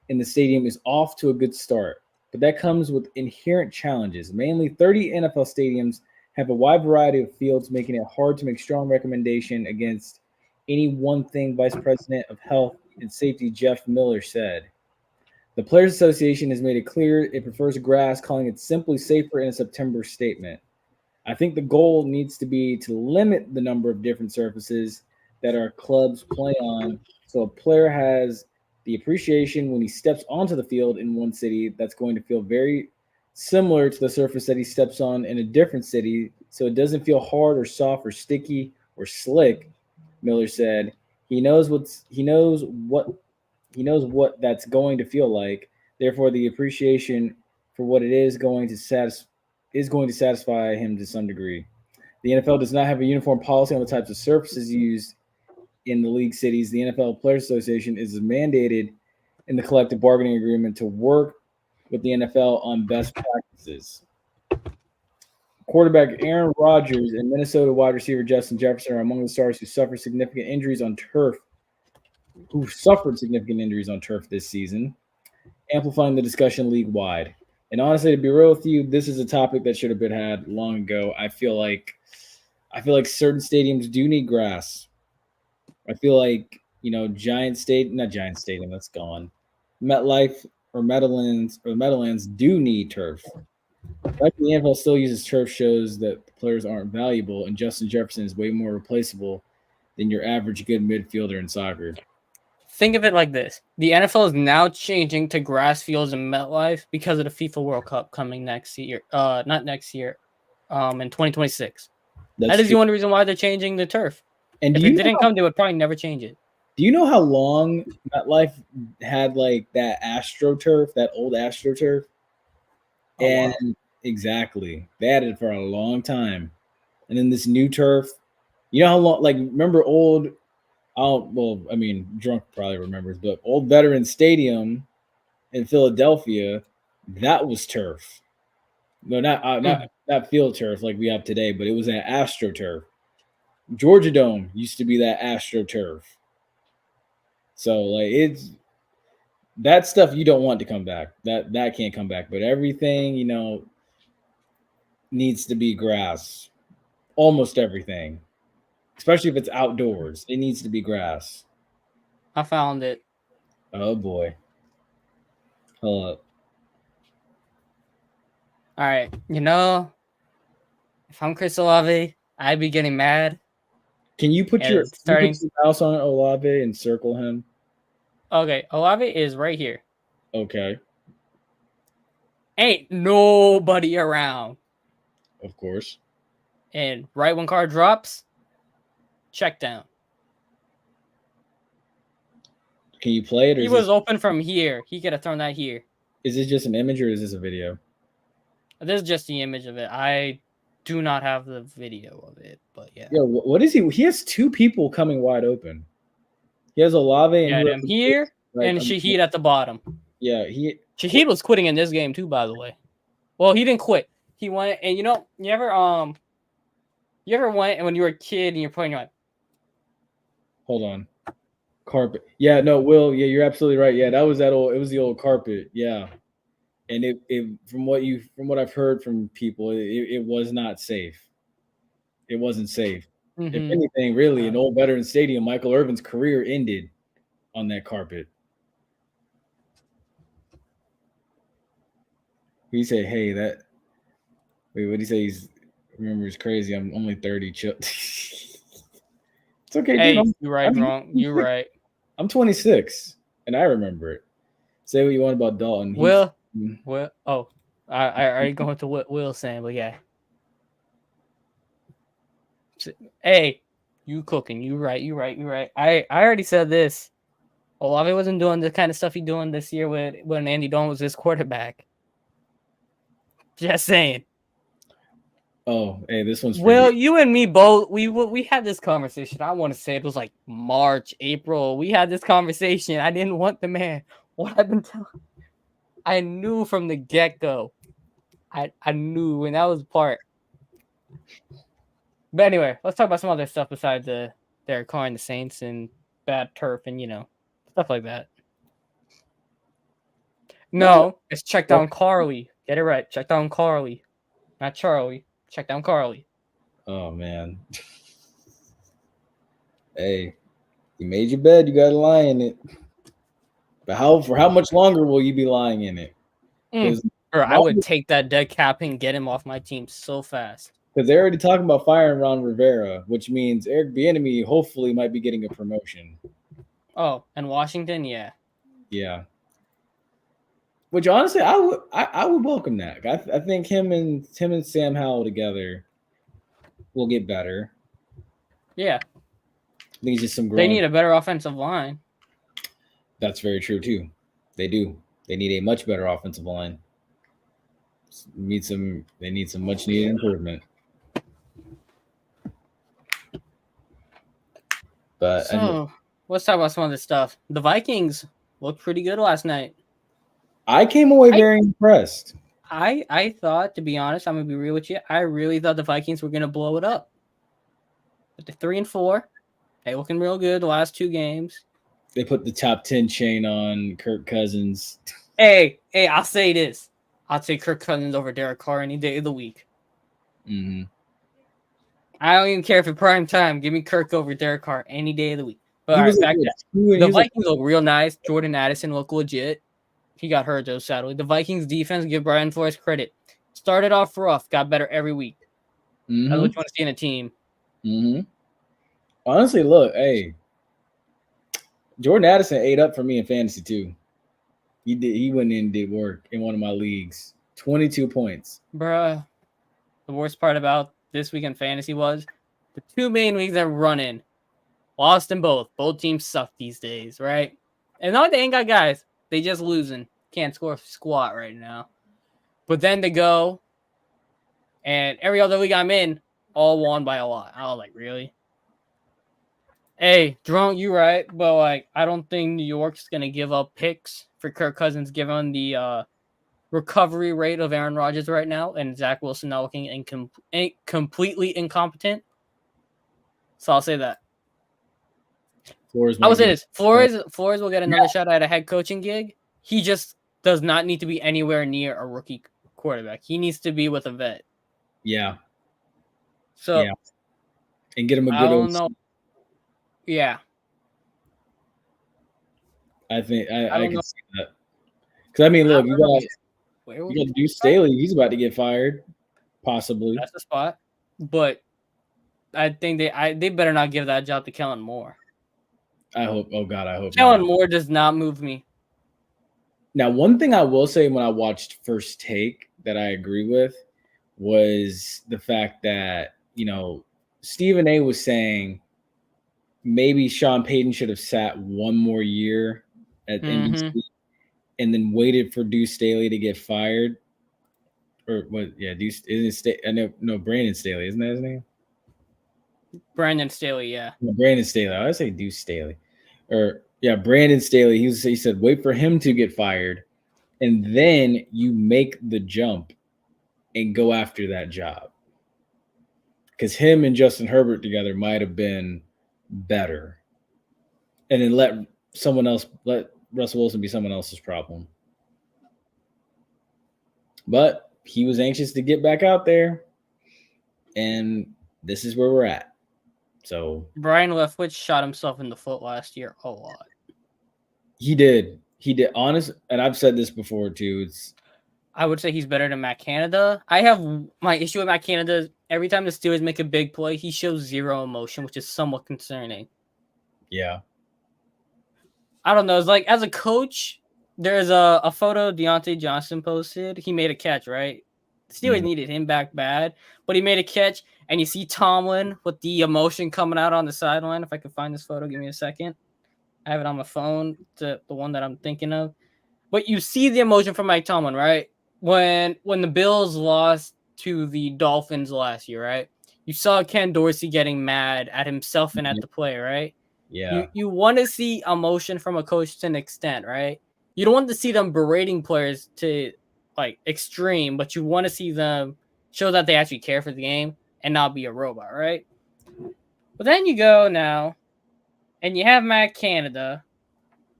[SPEAKER 2] in the stadium is off to a good start, but that comes with inherent challenges. Mainly 30 NFL stadiums have a wide variety of fields, making it hard to make strong recommendation against any one thing. Vice President of Health and Safety Jeff Miller said. The Players Association has made it clear it prefers grass, calling it simply safer in a September statement. I think the goal needs to be to limit the number of different surfaces that our clubs play on, so a player has the appreciation when he steps onto the field in one city that's going to feel very similar to the surface that he steps on in a different city, so it doesn't feel hard or soft or sticky or slick. Miller said he knows what that's going to feel like. Therefore, the appreciation for what it is going to satisfy him to some degree. The NFL does not have a uniform policy on the types of surfaces used in the league cities. The NFL Players Association is mandated in the collective bargaining agreement to work with the NFL on best practices. Quarterback Aaron Rodgers and Minnesota wide receiver Justin Jefferson are among the stars who suffered significant injuries on turf this season, amplifying the discussion league-wide. And honestly, to be real with you, this is a topic that should have been had long ago. I feel like certain stadiums do need grass. I feel like, not Giant Stadium, that's gone. MetLife or Meadowlands do need turf. The fact the NFL still uses turf shows that the players aren't valuable, and Justin Jefferson is way more replaceable than your average good midfielder in soccer.
[SPEAKER 1] Think of it like this. The NFL is now changing to grass fields in MetLife because of the FIFA World Cup coming next year. Not next year, in 2026. That is the only reason why they're changing the turf. And if it didn't come, they would probably never change it.
[SPEAKER 2] Do you know how long MetLife had like that AstroTurf, that old AstroTurf? Wow. Exactly. They had it for a long time. And then this new turf, you know how long, like, remember old, Drunk probably remembers, but old Veterans Stadium in Philadelphia, that was turf. No, not field turf like we have today, but it was an AstroTurf. Georgia Dome used to be that AstroTurf. So like it's that stuff you don't want to come back. That can't come back. But everything, needs to be grass. Almost everything. Especially if it's outdoors. It needs to be grass.
[SPEAKER 1] I found it.
[SPEAKER 2] Oh boy. Hold up.
[SPEAKER 1] All right. If I'm Chris Olave, I'd be getting mad.
[SPEAKER 2] Can you put your mouse on Olave and circle him?
[SPEAKER 1] Okay, Olave is right here.
[SPEAKER 2] Okay.
[SPEAKER 1] Ain't nobody around.
[SPEAKER 2] Of course.
[SPEAKER 1] And right when car drops, check down.
[SPEAKER 2] Can you play it? Or
[SPEAKER 1] He was open from here. He could have thrown that here.
[SPEAKER 2] Is this just an image or is this a video?
[SPEAKER 1] This is just the image of it. I do not have the video of it, but yeah.
[SPEAKER 2] Yo, what is he? He has two people coming wide open. He has Olave and
[SPEAKER 1] Yeah, him here and Shaheed at the bottom.
[SPEAKER 2] Yeah,
[SPEAKER 1] Shaheed was quitting in this game too, by the way. Well, he didn't quit. He went, and you ever went and when you were a kid and you're playing, you're like,
[SPEAKER 2] hold on, carpet. Yeah, no, Will. Yeah, you're absolutely right. Yeah, that was that old. It was the old carpet. Yeah, and it from what I've heard from people, it was not safe. It wasn't safe. If anything, really, in Old Veterans Stadium, Michael Irvin's career ended on that carpet. He said, "Hey, what did he say? He's crazy. I'm only 30. Chill." It's okay,
[SPEAKER 1] hey,
[SPEAKER 2] dude.
[SPEAKER 1] you're right, wrong. You're right.
[SPEAKER 2] I'm 26, and I remember it. Say what you want about Dalton.
[SPEAKER 1] I already going to what Will's saying, but yeah. Hey, you cooking? You right. I already said this. Olave wasn't doing the kind of stuff he doing this year when Andy Dalton was his quarterback. Just saying.
[SPEAKER 2] Oh, hey, this one's
[SPEAKER 1] Well, you and me both. We had this conversation. I want to say it was like March, April. We had this conversation. I didn't want the man. What I've been telling. I knew from the get-go. I knew, and that was part. But anyway, let's talk about some other stuff besides the Derek Carr and the Saints and bad turf and stuff like that. No, it's check down Carly. Get it right. Check down Carly. Not Charlie. Check down Carly.
[SPEAKER 2] Oh man. Hey, you made your bed, you gotta lie in it. But for how much longer will you be lying in it?
[SPEAKER 1] I would take that dead cap and get him off my team so fast.
[SPEAKER 2] Because they're already talking about firing Ron Rivera, which means Eric Bieniemy hopefully might be getting a promotion.
[SPEAKER 1] Oh, and Washington, yeah.
[SPEAKER 2] Yeah. Which honestly, I would welcome that. I think him and Sam Howell together will get better.
[SPEAKER 1] Yeah.
[SPEAKER 2] I think it's just some growing.
[SPEAKER 1] They need a better offensive line.
[SPEAKER 2] That's very true too. They do. They need a much better offensive line. They need some much needed improvement. But
[SPEAKER 1] let's talk about some other stuff. The Vikings looked pretty good last night. I
[SPEAKER 2] came away very impressed.
[SPEAKER 1] I thought, to be honest, I'm gonna be real with you. I really thought the Vikings were gonna blow it up. But they're 3-4. They looking real good the last two games.
[SPEAKER 2] They put the top 10 chain on Kirk Cousins.
[SPEAKER 1] Hey, I'll say this. I'll take Kirk Cousins over Derek Carr any day of the week.
[SPEAKER 2] Mm-hmm.
[SPEAKER 1] I don't even care if it's prime time. Give me Kirk over Derek Carr any day of the week. But all right, back to the Vikings look real nice. Jordan Addison look legit. He got hurt, though, sadly. The Vikings defense, give Brian Flores credit. Started off rough, got better every week.
[SPEAKER 2] Mm-hmm.
[SPEAKER 1] That's what you want to see in a team.
[SPEAKER 2] Mm-hmm. Honestly, look, hey, Jordan Addison ate up for me in fantasy, too. He went in and did work in one of my leagues. 22 points.
[SPEAKER 1] Bruh, the worst part about this week in fantasy was the two main leagues that run in. Lost in both. Both teams suck these days, right? And not they ain't got guys. They just losing. Can't score squat right now. But then they go, and every other league I'm in, all won by a lot. I was like, really? Hey, Drunk, you right. But, I don't think New York's going to give up picks for Kirk Cousins given the recovery rate of Aaron Rodgers right now and Zach Wilson now looking completely incompetent. So I'll say that. I would say this. Flores will get another shot at a head coaching gig. He just does not need to be anywhere near a rookie quarterback. He needs to be with a vet.
[SPEAKER 2] Yeah.
[SPEAKER 1] So
[SPEAKER 2] and get him a good
[SPEAKER 1] I don't know. Yeah.
[SPEAKER 2] I think I can see that. Because look, you got Deuce Staley. He's about to get fired, possibly.
[SPEAKER 1] That's the spot. But I think they better not give that job to Kellen Moore.
[SPEAKER 2] I hope. Oh God, I hope.
[SPEAKER 1] Kellen Moore does not move me.
[SPEAKER 2] Now, one thing I will say when I watched First Take that I agree with was the fact that Stephen A. was saying maybe Sean Payton should have sat one more year at
[SPEAKER 1] Mhm.
[SPEAKER 2] NBC, and then waited for Deuce Staley to get fired. Or what? Yeah, Deuce isn't I know, no, Brandon Staley, isn't that his name?
[SPEAKER 1] Brandon Staley, yeah.
[SPEAKER 2] No, Brandon Staley. I would say Deuce Staley, or yeah, Brandon Staley. He said wait for him to get fired, and then you make the jump and go after that job. Because him and Justin Herbert together might have been better, and then let Russell Wilson be someone else's problem. But he was anxious to get back out there, and this is where we're at. So
[SPEAKER 1] Brian Leftwich shot himself in the foot last year a lot.
[SPEAKER 2] he did. Honest, and I've said this before too.
[SPEAKER 1] I would say he's better than Matt Canada. I have my issue with Matt Canada. Every time the Steelers make a big play, he shows zero emotion, which is somewhat concerning.
[SPEAKER 2] Yeah.
[SPEAKER 1] I don't know. It's like, as a coach, there's a photo Deontay Johnson posted. He made a catch, right? The Steelers needed him back bad, but he made a catch, and you see Tomlin with the emotion coming out on the sideline. If I can find this photo, give me a second. I have it on my phone, the one that I'm thinking of. But you see the emotion from Mike Tomlin, right? When the Bills lost to the Dolphins last year, right? You saw Ken Dorsey getting mad at himself and at the play, right?
[SPEAKER 2] Yeah.
[SPEAKER 1] You want to see emotion from a coach to an extent, right? You don't want to see them berating players to like extreme, but you want to see them show that they actually care for the game and not be a robot, right? But then you go now and you have Matt Canada,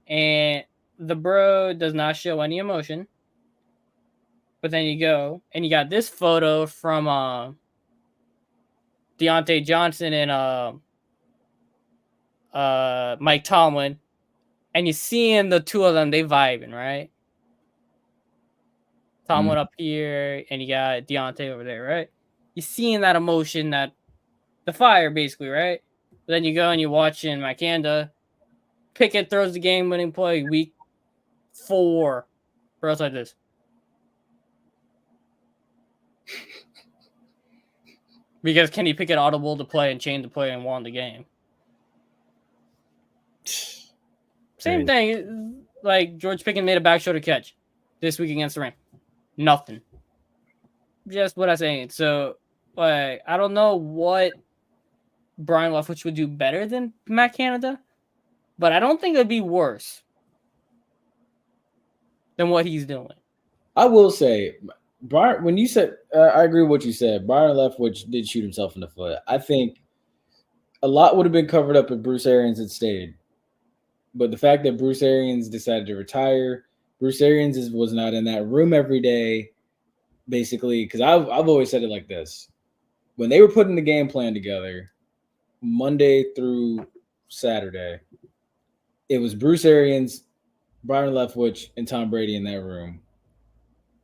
[SPEAKER 1] and the bro does not show any emotion. But then you go and you got this photo from Deontay Johnson and Mike Tomlin, and you seeing the two of them, they vibing, right? Tomlin up here, and you got Deontay over there, right? You seeing that emotion, that the fire, basically, right? But then you go and you watching Makanda. Pickett throws the game-winning play week 4. Bros like this. Because Kenny Pickett audible to play and change the play and won the game. Same thing. Like, George Pickens made a back shoulder catch this week against the Rams. Nothing. Just what I'm saying. So, like, I don't know what Brian Leftwich would do better than Matt Canada, but I don't think it would be worse than what he's doing.
[SPEAKER 2] I will say, Byron, when you said, I agree with what you said. Byron Leftwich did shoot himself in the foot. I think a lot would have been covered up if Bruce Arians had stayed. But the fact that Bruce Arians decided to retire, Bruce Arians was not in that room every day, basically, because I've always said it like this. When they were putting the game plan together, Monday through Saturday, it was Bruce Arians, Byron Leftwich, and Tom Brady in that room.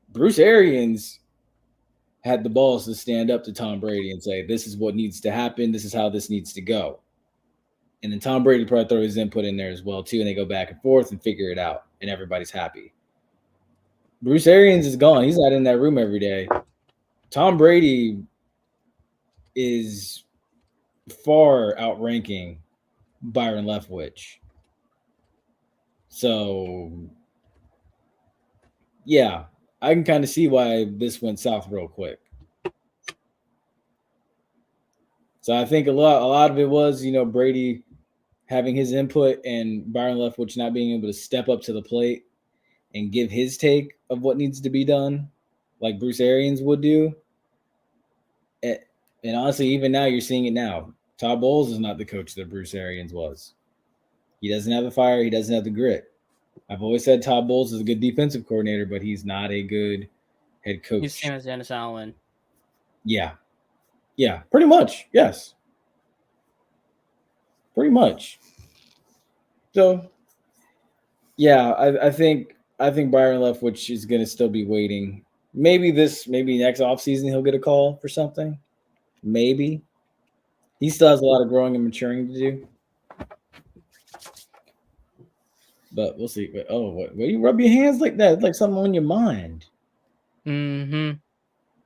[SPEAKER 2] Bruce Arians had the balls to stand up to Tom Brady and say, this is what needs to happen. This is how this needs to go. And then Tom Brady probably throw his input in there as well, too. And they go back and forth and figure it out. And everybody's happy. Bruce Arians is gone. He's not in that room every day. Tom Brady is far outranking Byron Leftwich. So, yeah, I can kind of see why this went south real quick. So I think a lot of it was, Brady having his input and Byron Leftwich not being able to step up to the plate and give his take of what needs to be done, like Bruce Arians would do. And honestly, even now, you're seeing it now. Todd Bowles is not the coach that Bruce Arians was. He doesn't have the fire. He doesn't have the grit. I've always said Todd Bowles is a good defensive coordinator, but he's not a good head coach.
[SPEAKER 1] He's the same as Dennis Allen.
[SPEAKER 2] Yeah. Yeah, pretty much. Yes. Pretty much. So, yeah, I think Byron Leftwich is going to still be waiting. Maybe next offseason he'll get a call for something. Maybe. He still has a lot of growing and maturing to do. But we'll see. What you rub your hands like that? It's like something on your mind.
[SPEAKER 1] Mm-hmm.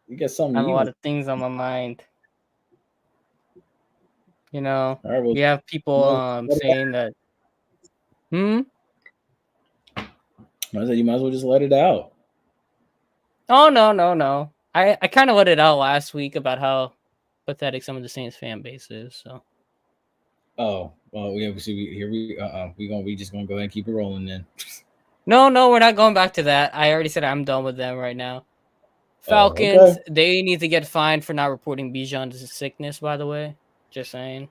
[SPEAKER 2] You got something.
[SPEAKER 1] I have a lot of things on my mind.
[SPEAKER 2] All right, well,
[SPEAKER 1] we have people saying that.
[SPEAKER 2] I said you might as well just let it out.
[SPEAKER 1] Oh no. I kind of let it out last week about how pathetic some of the Saints fan base is. So
[SPEAKER 2] Oh, well, yeah. We just gonna go ahead and keep it rolling then.
[SPEAKER 1] no, we're not going back to that. I already said I'm done with them right now.
[SPEAKER 2] Oh,
[SPEAKER 1] Falcons,
[SPEAKER 2] okay.
[SPEAKER 1] they need to get fined for not reporting Bijan's sickness. By the way, just saying.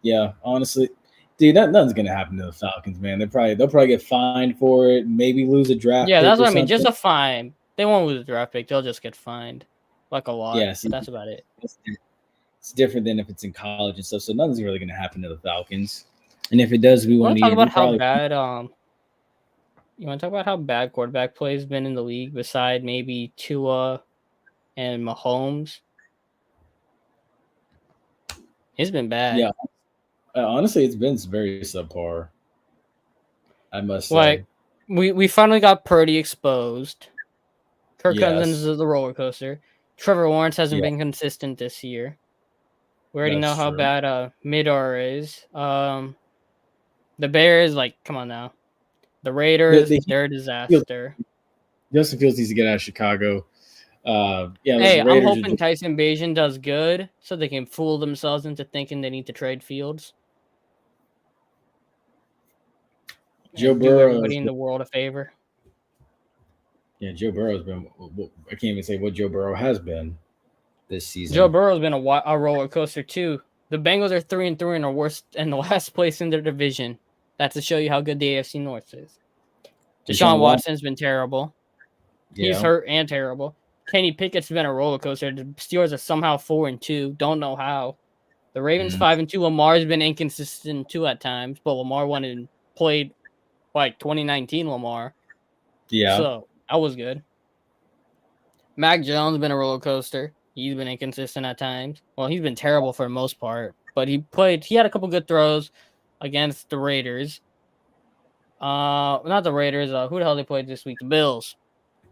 [SPEAKER 2] Yeah. Honestly, dude, nothing's gonna happen to the Falcons, man. They'll probably get fined for it. Maybe lose a draft
[SPEAKER 1] Yeah,
[SPEAKER 2] pick
[SPEAKER 1] that's
[SPEAKER 2] or
[SPEAKER 1] what I mean.
[SPEAKER 2] something.
[SPEAKER 1] Just a fine. They won't lose a draft pick. They'll just get fined, like a lot.
[SPEAKER 2] Yeah. See,
[SPEAKER 1] But that's about it.
[SPEAKER 2] it's different than if it's in college and stuff. So nothing's really gonna happen to the Falcons. And if it does, we
[SPEAKER 1] You
[SPEAKER 2] won't
[SPEAKER 1] want to talk
[SPEAKER 2] either. We
[SPEAKER 1] about how
[SPEAKER 2] probably
[SPEAKER 1] bad You want to talk about how bad quarterback play has been in the league, beside maybe Tua and Mahomes? It's been bad.
[SPEAKER 2] yeah. Honestly, it's been very subpar. I must say.
[SPEAKER 1] Like we finally got Purdy exposed. Kirk Cousins
[SPEAKER 2] Yes.
[SPEAKER 1] is the roller coaster. Trevor Lawrence hasn't
[SPEAKER 2] Yeah,
[SPEAKER 1] been consistent this year. We already
[SPEAKER 2] that's
[SPEAKER 1] know how
[SPEAKER 2] true.
[SPEAKER 1] bad Midar is. The Bears, like, come on now. The Raiders, they're a disaster.
[SPEAKER 2] Justin Fields needs to get out of Chicago. Yeah,
[SPEAKER 1] Hey,
[SPEAKER 2] the
[SPEAKER 1] I'm
[SPEAKER 2] Raiders are
[SPEAKER 1] hoping
[SPEAKER 2] just
[SPEAKER 1] Tyson Bagent does good so they can fool themselves into thinking they need to trade Fields.
[SPEAKER 2] Joe
[SPEAKER 1] And do
[SPEAKER 2] Burrow.
[SPEAKER 1] everybody in the world a favor.
[SPEAKER 2] Yeah, Joe Burrow's been. I can't even say what Joe Burrow has been this season.
[SPEAKER 1] Joe Burrow's been a roller coaster too. The Bengals are 3-3 and are worst in the last place in their division. That's to show you how good the AFC North is. Deshaun Watson's been terrible. He's
[SPEAKER 2] Yeah.
[SPEAKER 1] hurt and terrible. Kenny Pickett's been a roller coaster. The Steelers are somehow 4-2. Don't know how. The Ravens 5-2. Lamar's been inconsistent too at times, but Lamar won and played like 2019 Lamar.
[SPEAKER 2] Yeah.
[SPEAKER 1] So that was good. Mac Jones been a roller coaster. He's been inconsistent at times. Well, he's been terrible for the most part, but he had a couple good throws against the Raiders. Not the Raiders. Who the hell they played this week? The Bills.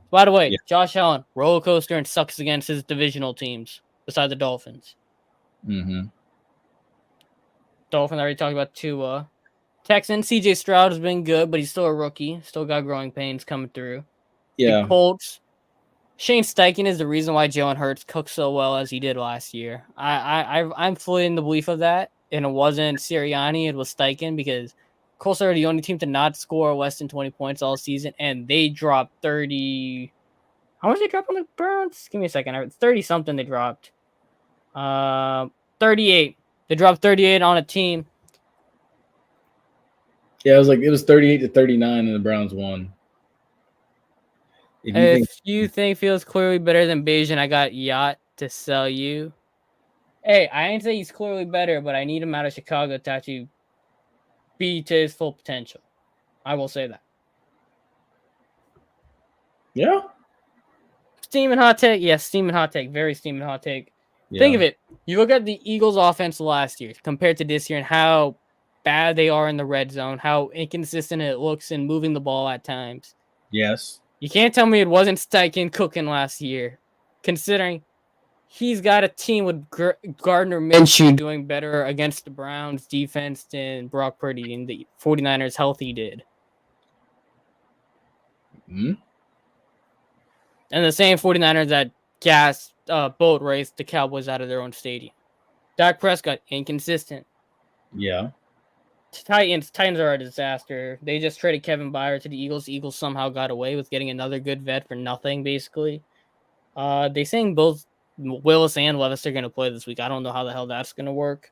[SPEAKER 1] By the way,
[SPEAKER 2] Yeah.
[SPEAKER 1] Josh Allen, roller coaster and sucks against his divisional teams besides the Dolphins.
[SPEAKER 2] Mm-hmm.
[SPEAKER 1] Dolphins, I already talked about Tua. Texans, CJ Stroud has been good, but he's still a rookie. Still got growing pains coming through.
[SPEAKER 2] Yeah.
[SPEAKER 1] The Colts, Shane Steichen is the reason why Jalen Hurts cooked so well as he did last year. I'm fully in the belief of that, and it wasn't Sirianni, it was Steichen, because Colts are the only team to not score less than 20 points all season, and they dropped 30. How much they dropped on the Browns? Give me a second. 30 something they dropped. 38. They dropped 38 on a team.
[SPEAKER 2] Yeah, it was 38-39, and the Browns won.
[SPEAKER 1] If you think Fields clearly better than Bayesian, I got yacht to sell you. Hey, I ain't say he's clearly better, but I need him out of Chicago to actually be to his full potential. I will say that.
[SPEAKER 2] Yeah.
[SPEAKER 1] Steaming hot take? Yes, steaming hot take. Very steaming hot take.
[SPEAKER 2] Yeah.
[SPEAKER 1] Think of it. You look at the Eagles' offense last year compared to this year and how bad they are in the red zone, how inconsistent it looks in moving the ball at times.
[SPEAKER 2] Yes.
[SPEAKER 1] You can't tell me it wasn't Steichen cooking last year, considering he's got a team with Gardner Minshew doing better against the Browns defense than Brock Purdy and the 49ers healthy did.
[SPEAKER 2] Mm-hmm.
[SPEAKER 1] And the same 49ers that boat raced the Cowboys out of their own stadium. Dak Prescott, inconsistent.
[SPEAKER 2] Yeah.
[SPEAKER 1] Titans are a disaster. They just traded Kevin Byard to the Eagles. The Eagles somehow got away with getting another good vet for nothing, basically. They saying both Willis and Levis are going to play this week. I don't know how the hell that's going to work.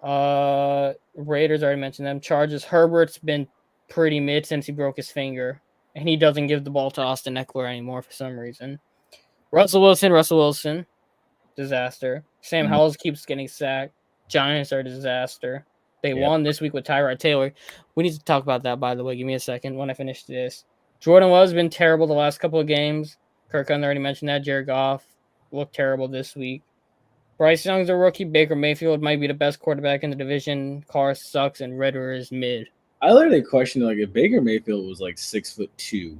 [SPEAKER 1] Raiders, already mentioned them. Chargers, Herbert's been pretty mid since he broke his finger. And he doesn't give the ball to Austin Eckler anymore for some reason. Russell Wilson, disaster. Sam Howell keeps getting sacked. Giants are a disaster. They won this week with Tyrod Taylor. We need to talk about that, by the way. Give me a second when I finish this. Jordan Love's been terrible the last couple of games. Kirk Cousins already mentioned that. Jared Goff looked terrible this week. Bryce Young's a rookie. Baker Mayfield might be the best quarterback in the division. Carr sucks, and Ritter is mid.
[SPEAKER 2] I literally questioned if Baker Mayfield was 6'2".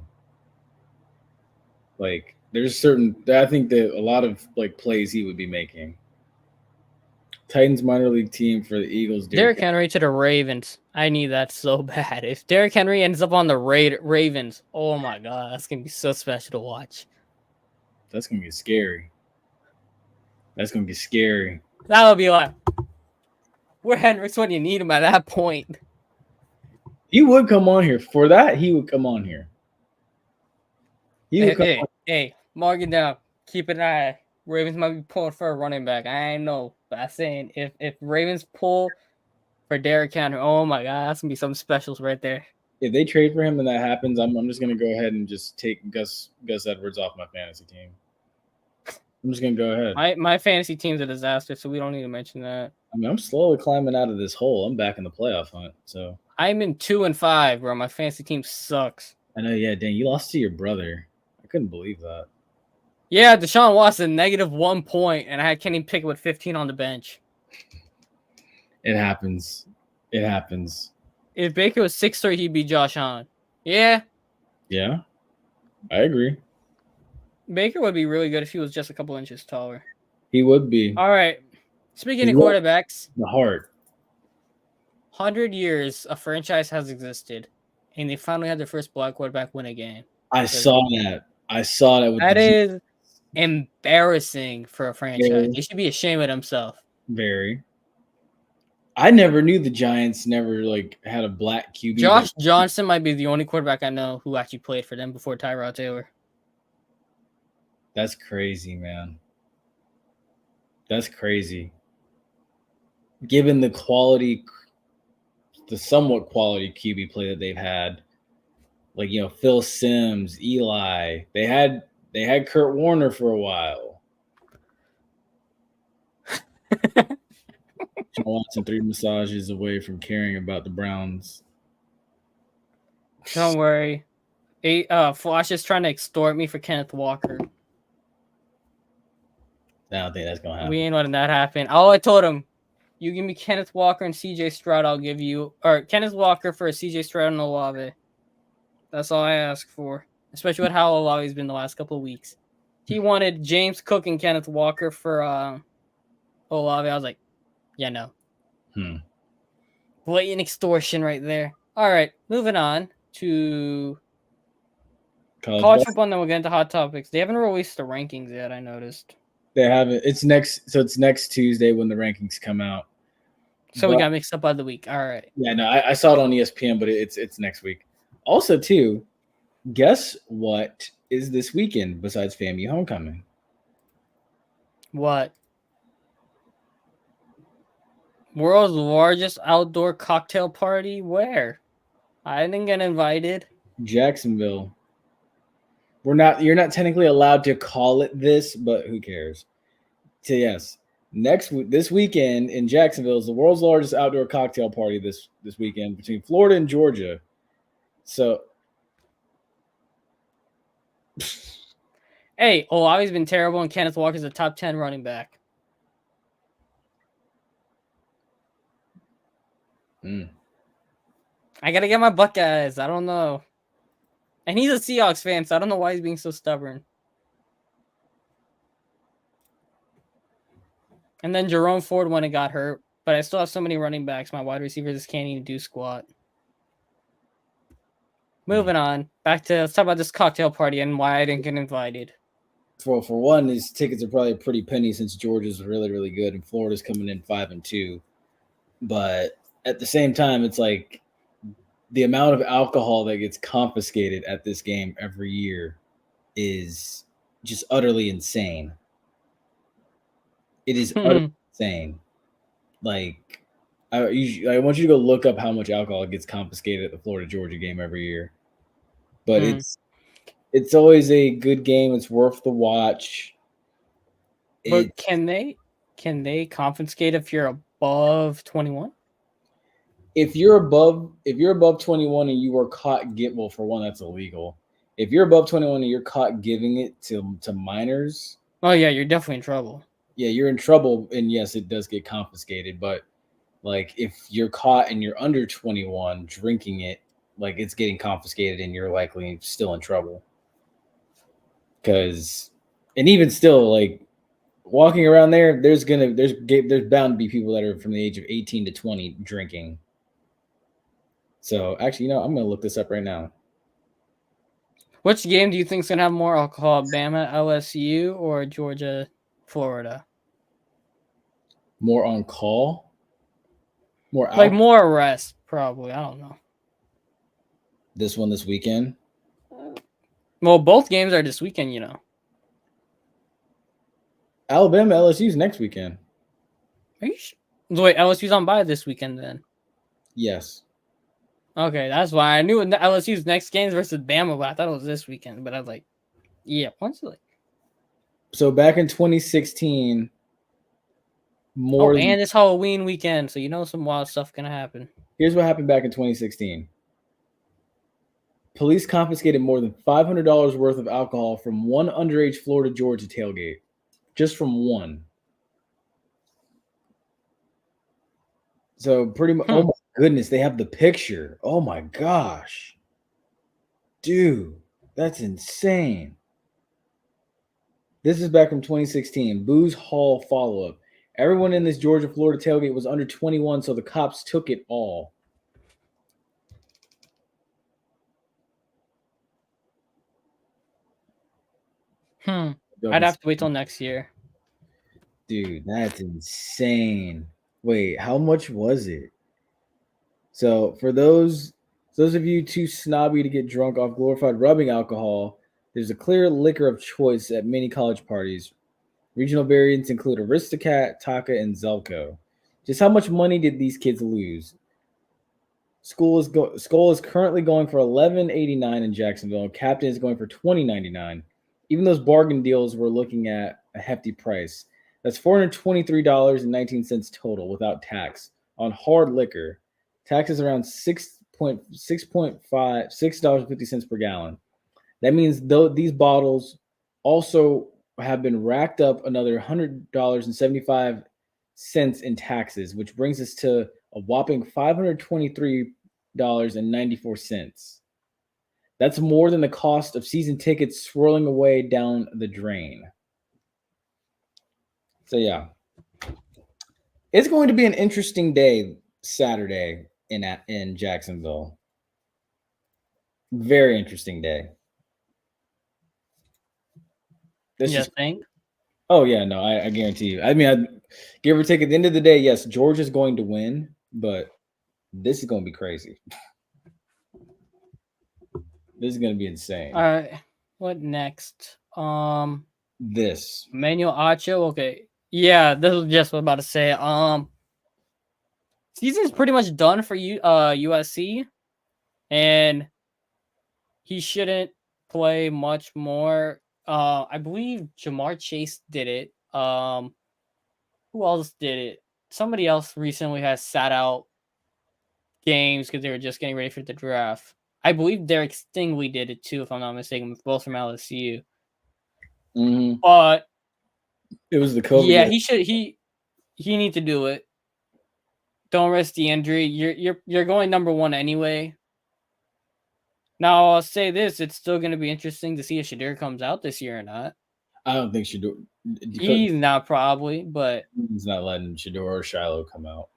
[SPEAKER 2] There's I think that a lot of plays he would be making. Titans minor league team for the Eagles.
[SPEAKER 1] Derrick Henry to the Ravens. I need that so bad. If Derrick Henry ends up on the Ravens, oh my god, that's gonna be so special to watch.
[SPEAKER 2] That's gonna be scary. That's gonna be scary.
[SPEAKER 1] That would be like, where Henry's when you need him at that point.
[SPEAKER 2] He would come on here for that. He would come on here.
[SPEAKER 1] Hey, mark it down. Keep an eye. Ravens might be pulling for a running back. I ain't know, but I'm saying if Ravens pull for Derrick Henry, oh my god, that's gonna be something special right there.
[SPEAKER 2] If they trade for him and that happens, I'm just gonna go ahead and just take Gus Edwards off my fantasy team. I'm just gonna go ahead.
[SPEAKER 1] My fantasy team's a disaster, so we don't need to mention that.
[SPEAKER 2] I mean, I'm slowly climbing out of this hole. I'm back in the playoff hunt. So
[SPEAKER 1] I'm in 2-5, bro. My fantasy team sucks.
[SPEAKER 2] I know, yeah, dang, you lost to your brother. I couldn't believe that.
[SPEAKER 1] Yeah, Deshaun Watson, -1 point, and I had Kenny Pickett with 15 on the bench.
[SPEAKER 2] It happens. It happens.
[SPEAKER 1] If Baker was 6'3", he'd be Josh Allen. Yeah.
[SPEAKER 2] Yeah, I agree.
[SPEAKER 1] Baker would be really good if he was just a couple inches taller.
[SPEAKER 2] He would be.
[SPEAKER 1] All right. Speaking of quarterbacks,
[SPEAKER 2] the heart.
[SPEAKER 1] 100 years a franchise has existed, and they finally had their first black quarterback win a game.
[SPEAKER 2] I saw that.
[SPEAKER 1] That is embarrassing for a franchise. They should be ashamed of themselves.
[SPEAKER 2] Very. I never knew the Giants never had a black QB.
[SPEAKER 1] Josh Johnson might be the only quarterback I know who actually played for them before Tyrod Taylor.
[SPEAKER 2] That's crazy, man. That's crazy. Given the somewhat quality QB play that they've had, Phil Simms, Eli, they had Kurt Warner for a while. Sean Watson 3 massages away from caring about the Browns.
[SPEAKER 1] Don't worry. Flash is trying to extort me for Kenneth Walker.
[SPEAKER 2] I don't think that's gonna happen.
[SPEAKER 1] We ain't letting that happen. I told him, you give me Kenneth Walker and CJ Stroud, I'll give you, or Kenneth Walker for a CJ Stroud and Olave. That's all I ask for, especially with how Olave's been the last couple of weeks. He wanted James Cook and Kenneth Walker for Olave. I was like, yeah, no. Blatant extortion right there. All right, moving on to college football, and then we'll get into hot topics. They haven't released the rankings yet, I noticed.
[SPEAKER 2] They haven't. It's next Tuesday when the rankings come out.
[SPEAKER 1] So we got mixed up by the week. All right.
[SPEAKER 2] Yeah, no, I saw it on ESPN, but it's next week. Also, too, guess what is this weekend besides FAMU homecoming?
[SPEAKER 1] What? World's largest outdoor cocktail party? Where? I didn't get invited.
[SPEAKER 2] Jacksonville. You're not technically allowed to call it this, but who cares? So yes, this weekend in Jacksonville is the world's largest outdoor cocktail party this weekend between Florida and Georgia. So
[SPEAKER 1] hey, Olave's been terrible, and Kenneth Walker's a top 10 running back. I gotta get my Buckeyes. I don't know. And he's a Seahawks fan, so I don't know why he's being so stubborn. And then Jerome Ford went and got hurt, but I still have so many running backs. My wide receivers just can't even do squat. Moving on. Let's talk about this cocktail party and why I didn't get invited.
[SPEAKER 2] For one, these tickets are probably a pretty penny since Georgia's really, really good and Florida's coming in 5-2. But at the same time, it's like the amount of alcohol that gets confiscated at this game every year is just utterly insane. It is utterly insane. I want you to go look up how much alcohol gets confiscated at the Florida-Georgia game every year. But it's always a good game. It's worth the watch.
[SPEAKER 1] But can they confiscate if you're above 21?
[SPEAKER 2] If you're above 21 and you are caught for one, that's illegal. If you're above 21 and you're caught giving it to minors,
[SPEAKER 1] oh yeah, you're definitely in trouble.
[SPEAKER 2] Yeah, you're in trouble, and yes, it does get confiscated. But if you're caught and you're under 21 drinking it, it's getting confiscated, and you're likely still in trouble. And even still, walking around there, there's bound to be people that are from the age of 18 to 20 drinking. So actually, I'm gonna look this up right now.
[SPEAKER 1] Which game do you think is gonna have more alcohol, Bama, LSU, or Georgia, Florida?
[SPEAKER 2] More on call, more
[SPEAKER 1] Like
[SPEAKER 2] alcohol.
[SPEAKER 1] more arrests, probably. I don't know.
[SPEAKER 2] This weekend.
[SPEAKER 1] Well, both games are this weekend,
[SPEAKER 2] Alabama LSU's next weekend.
[SPEAKER 1] Are you wait, LSU's on bye this weekend then?
[SPEAKER 2] Yes.
[SPEAKER 1] Okay, that's why I knew LSU's next games versus Bama, but I thought it was this weekend. But I was like, yeah, once like.
[SPEAKER 2] So back in 2016, more.
[SPEAKER 1] And it's Halloween weekend, so some wild stuff gonna happen.
[SPEAKER 2] Here's what happened back in 2016. Police confiscated more than $500 worth of alcohol from one underage Florida Georgia tailgate, just from one. So pretty much, oh my goodness, they have the picture. Oh my gosh. Dude, that's insane. This is back from 2016. Booze Hall follow-up. Everyone in this Georgia-Florida tailgate was under 21, so the cops took it all.
[SPEAKER 1] I'd have to wait till next year.
[SPEAKER 2] Dude, that's insane. Wait, how much was it? So for those of you too snobby to get drunk off glorified rubbing alcohol, there's a clear liquor of choice at many college parties. Regional variants include Aristocat, Taka, and Zelko. Just how much money did these kids lose? Skull is currently going for $11.89 in Jacksonville. Captain is going for $20.99. Even those bargain deals, we're looking at a hefty price. That's $423.19 total without tax on hard liquor. Tax is around $6.50 per gallon. That means though these bottles also have been racked up another $100.75 in taxes, which brings us to a whopping $523.94. That's more than the cost of season tickets swirling away down the drain. So yeah, it's going to be an interesting day Saturday in Jacksonville. Very interesting day.
[SPEAKER 1] Think?
[SPEAKER 2] Oh yeah, no, I guarantee you. I mean, I give or take at the end of the day, yes, Georgia's going to win, but this is going to be crazy. This is going to be insane.
[SPEAKER 1] All right, what next?
[SPEAKER 2] This
[SPEAKER 1] Emmanuel Acho. Okay, yeah, this was just what I'm about to say. Season's pretty much done for USC, and he shouldn't play much more. I believe Jamar Chase did it. Who else did it? Somebody else recently has sat out games because they were just getting ready for the draft. I believe Derek Stingley did it too, if I'm not mistaken, both from LSU.
[SPEAKER 2] Mm-hmm.
[SPEAKER 1] But
[SPEAKER 2] it was the COVID.
[SPEAKER 1] Yeah, he should. He need to do it. Don't risk the injury. You're going number one anyway. Now I'll say this: it's still going to be interesting to see if Shadir comes out this year or not.
[SPEAKER 2] I don't think Shadir.
[SPEAKER 1] He's not probably, but
[SPEAKER 2] he's not letting Shadir or Shiloh come out.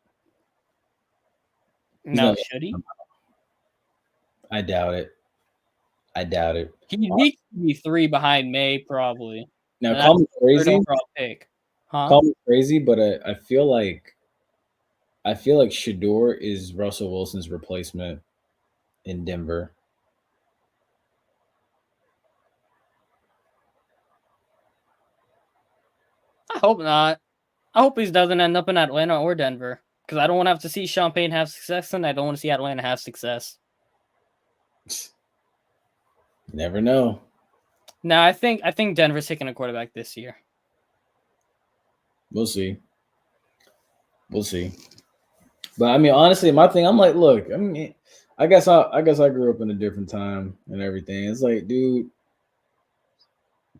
[SPEAKER 1] No, should he?
[SPEAKER 2] I doubt it.
[SPEAKER 1] He needs to be 3 behind May, probably.
[SPEAKER 2] Now, call me crazy.
[SPEAKER 1] Pick. Huh?
[SPEAKER 2] Call me crazy, but I feel like Shador is Russell Wilson's replacement in Denver.
[SPEAKER 1] I hope not. I hope he doesn't end up in Atlanta or Denver, because I don't want to have to see Champagne have success, and I don't want to see Atlanta have success.
[SPEAKER 2] Never know.
[SPEAKER 1] No, I think Denver's taking a quarterback this year.
[SPEAKER 2] We'll see. But I mean, honestly, my thing, I'm like, look, I mean, I guess I grew up in a different time and everything. It's like, dude,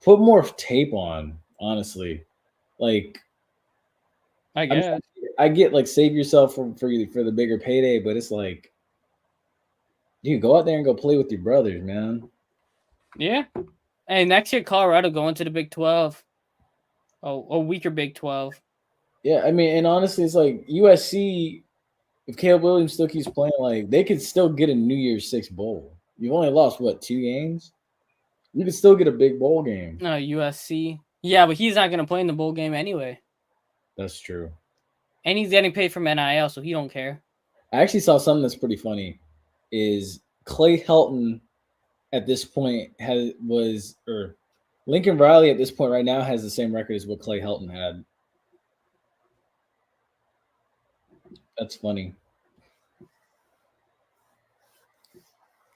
[SPEAKER 2] put more tape on. Honestly, like,
[SPEAKER 1] I guess
[SPEAKER 2] I get like save yourself for the bigger payday, but it's like, dude, go out there and go play with your brothers, man.
[SPEAKER 1] Yeah. Hey, next year Colorado going to the Big 12. a weaker Big 12.
[SPEAKER 2] Yeah, I mean, and honestly, it's like USC. If Caleb Williams still keeps playing, like they could still get a New Year's Six bowl. You've only lost what 2 games? You could still get a big bowl game.
[SPEAKER 1] No, USC. Yeah, but he's not gonna play in the bowl game anyway.
[SPEAKER 2] That's true.
[SPEAKER 1] And he's getting paid from NIL, so he don't care.
[SPEAKER 2] I actually saw something that's pretty funny. Is Clay Helton at this point or Lincoln Riley at this point right now has the same record as what Clay Helton had. That's funny.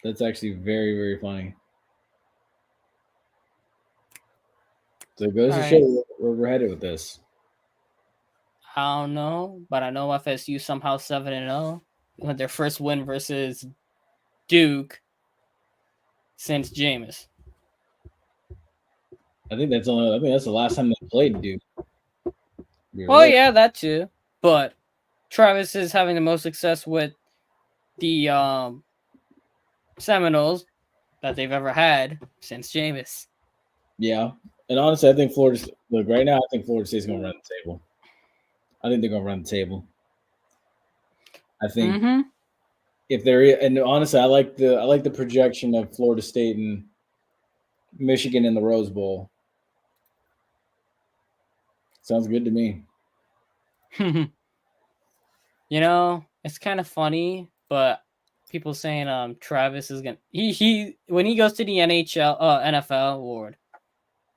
[SPEAKER 2] That's actually very, very funny. So it goes to show where we're headed with this.
[SPEAKER 1] I don't know, but I know FSU somehow 7-0 with their first win versus Duke since Jameis.
[SPEAKER 2] I think that's the last time they played Duke.
[SPEAKER 1] Oh yeah, that too. But Travis is having the most success with the Seminoles that they've ever had since Jameis.
[SPEAKER 2] Yeah. And honestly, I think right now, I think Florida State's going to run the table. I think they're going to run the table. I think if there is, and honestly, I like the projection of Florida State and Michigan in the Rose Bowl. Sounds good to me.
[SPEAKER 1] You know, it's kind of funny, but people saying Travis is gonna he when he goes to the NFL, Lord.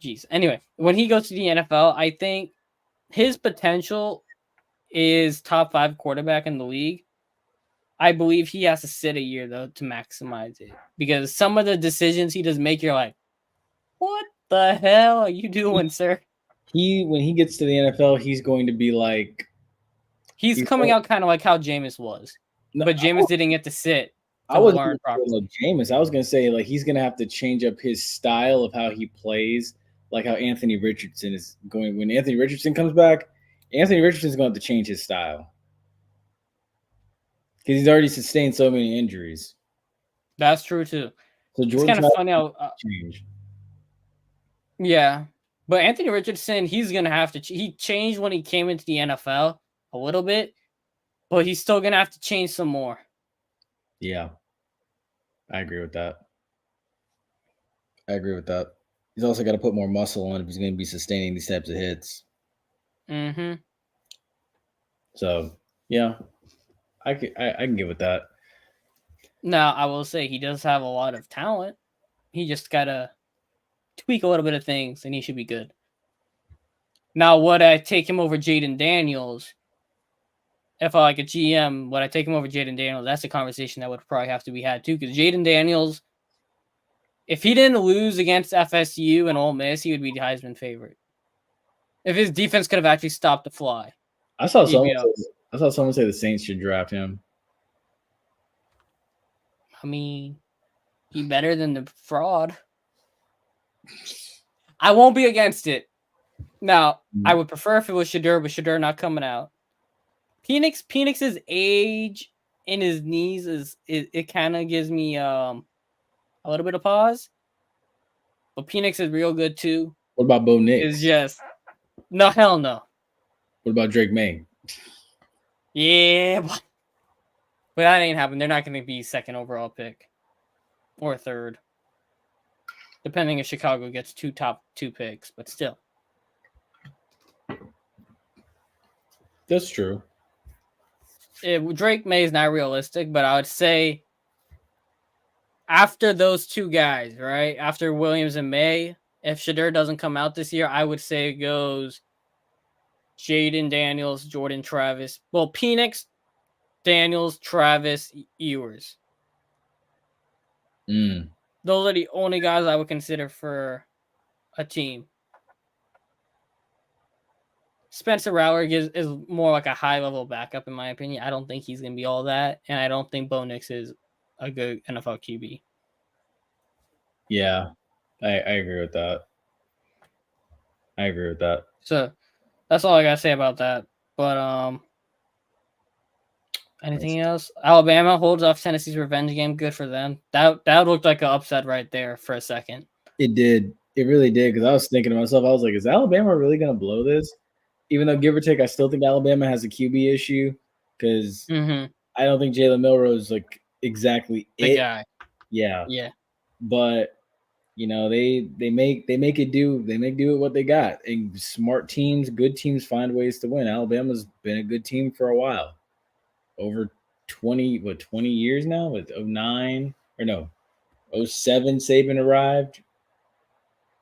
[SPEAKER 1] Jeez. Anyway, when he goes to the NFL, I think his potential is top 5 quarterback in the league. I believe he has to sit a year though to maximize it because some of the decisions he does make, you're like, what the hell are you doing, sir?
[SPEAKER 2] When he gets to the NFL, he's going to be like
[SPEAKER 1] he's coming out kind of like how Jameis was, but Jameis didn't get to sit.
[SPEAKER 2] I wasn't going to say like Jameis. I was going to say like he's going to have to change up his style of how he plays, like how Anthony Richardson is going. When Anthony Richardson comes back, Anthony Richardson's going to have to change his style because he's already sustained so many injuries.
[SPEAKER 1] That's true too.
[SPEAKER 2] So
[SPEAKER 1] it's kind of funny how
[SPEAKER 2] change.
[SPEAKER 1] Yeah, but Anthony Richardson, he's going to have to. He changed when he came into the NFL a little bit, but he's still going to have to change some more.
[SPEAKER 2] Yeah, I agree with that. He's also got to put more muscle on if he's going to be sustaining these types of hits.
[SPEAKER 1] Mm-hmm.
[SPEAKER 2] So, yeah, I can get with that.
[SPEAKER 1] Now, I will say he does have a lot of talent. He just got to tweak a little bit of things, and he should be good. Now, would I take him over Jaden Daniels? If I like a GM, would I take him over Jaden Daniels? That's a conversation that would probably have to be had too, because Jaden Daniels, if he didn't lose against FSU and Ole Miss, he would be the Heisman favorite. If his defense could have actually stopped the fly.
[SPEAKER 2] I saw someone say the Saints should draft him.
[SPEAKER 1] I mean, he better than the fraud. I won't be against it. Now, I would prefer if it was Shedeur, but Shedeur not coming out. Penix's age in his knees it kind of gives me a little bit of pause. But Penix is real good too.
[SPEAKER 2] What about Bo Nix?
[SPEAKER 1] It's just no, hell no.
[SPEAKER 2] What about Drake May?
[SPEAKER 1] Yeah, but that ain't happening. They're not going to be second overall pick or third, depending if Chicago gets top 2 picks. But still,
[SPEAKER 2] that's true.
[SPEAKER 1] Drake May is not realistic, but I would say after those 2 guys, right? After Williams and May, if Shedeur doesn't come out this year, I would say it goes Jaden Daniels, Jordan Travis. Well, Penix, Daniels, Travis, Ewers. Those are the only guys I would consider for a team. Spencer Rattler is more like a high-level backup, in my opinion. I don't think he's going to be all that, and I don't think Bo Nix is a good NFL QB.
[SPEAKER 2] Yeah, I agree with that.
[SPEAKER 1] So that's all I got to say about that. But anything else? Alabama holds off Tennessee's revenge game. Good for them. That looked like an upset right there for a second.
[SPEAKER 2] It did. It really did because I was thinking to myself, I was like, is Alabama really going to blow this? Even though, give or take, I still think Alabama has a QB issue because
[SPEAKER 1] Mm-hmm.
[SPEAKER 2] I don't think Jalen Milroe is like exactly
[SPEAKER 1] The
[SPEAKER 2] it.
[SPEAKER 1] guy.
[SPEAKER 2] Yeah,
[SPEAKER 1] Yeah.
[SPEAKER 2] but they make do with what they got. And smart teams, good teams find ways to win. Alabama's been a good team for a while, over 20 years now. With 09 or no 07 Saban arrived.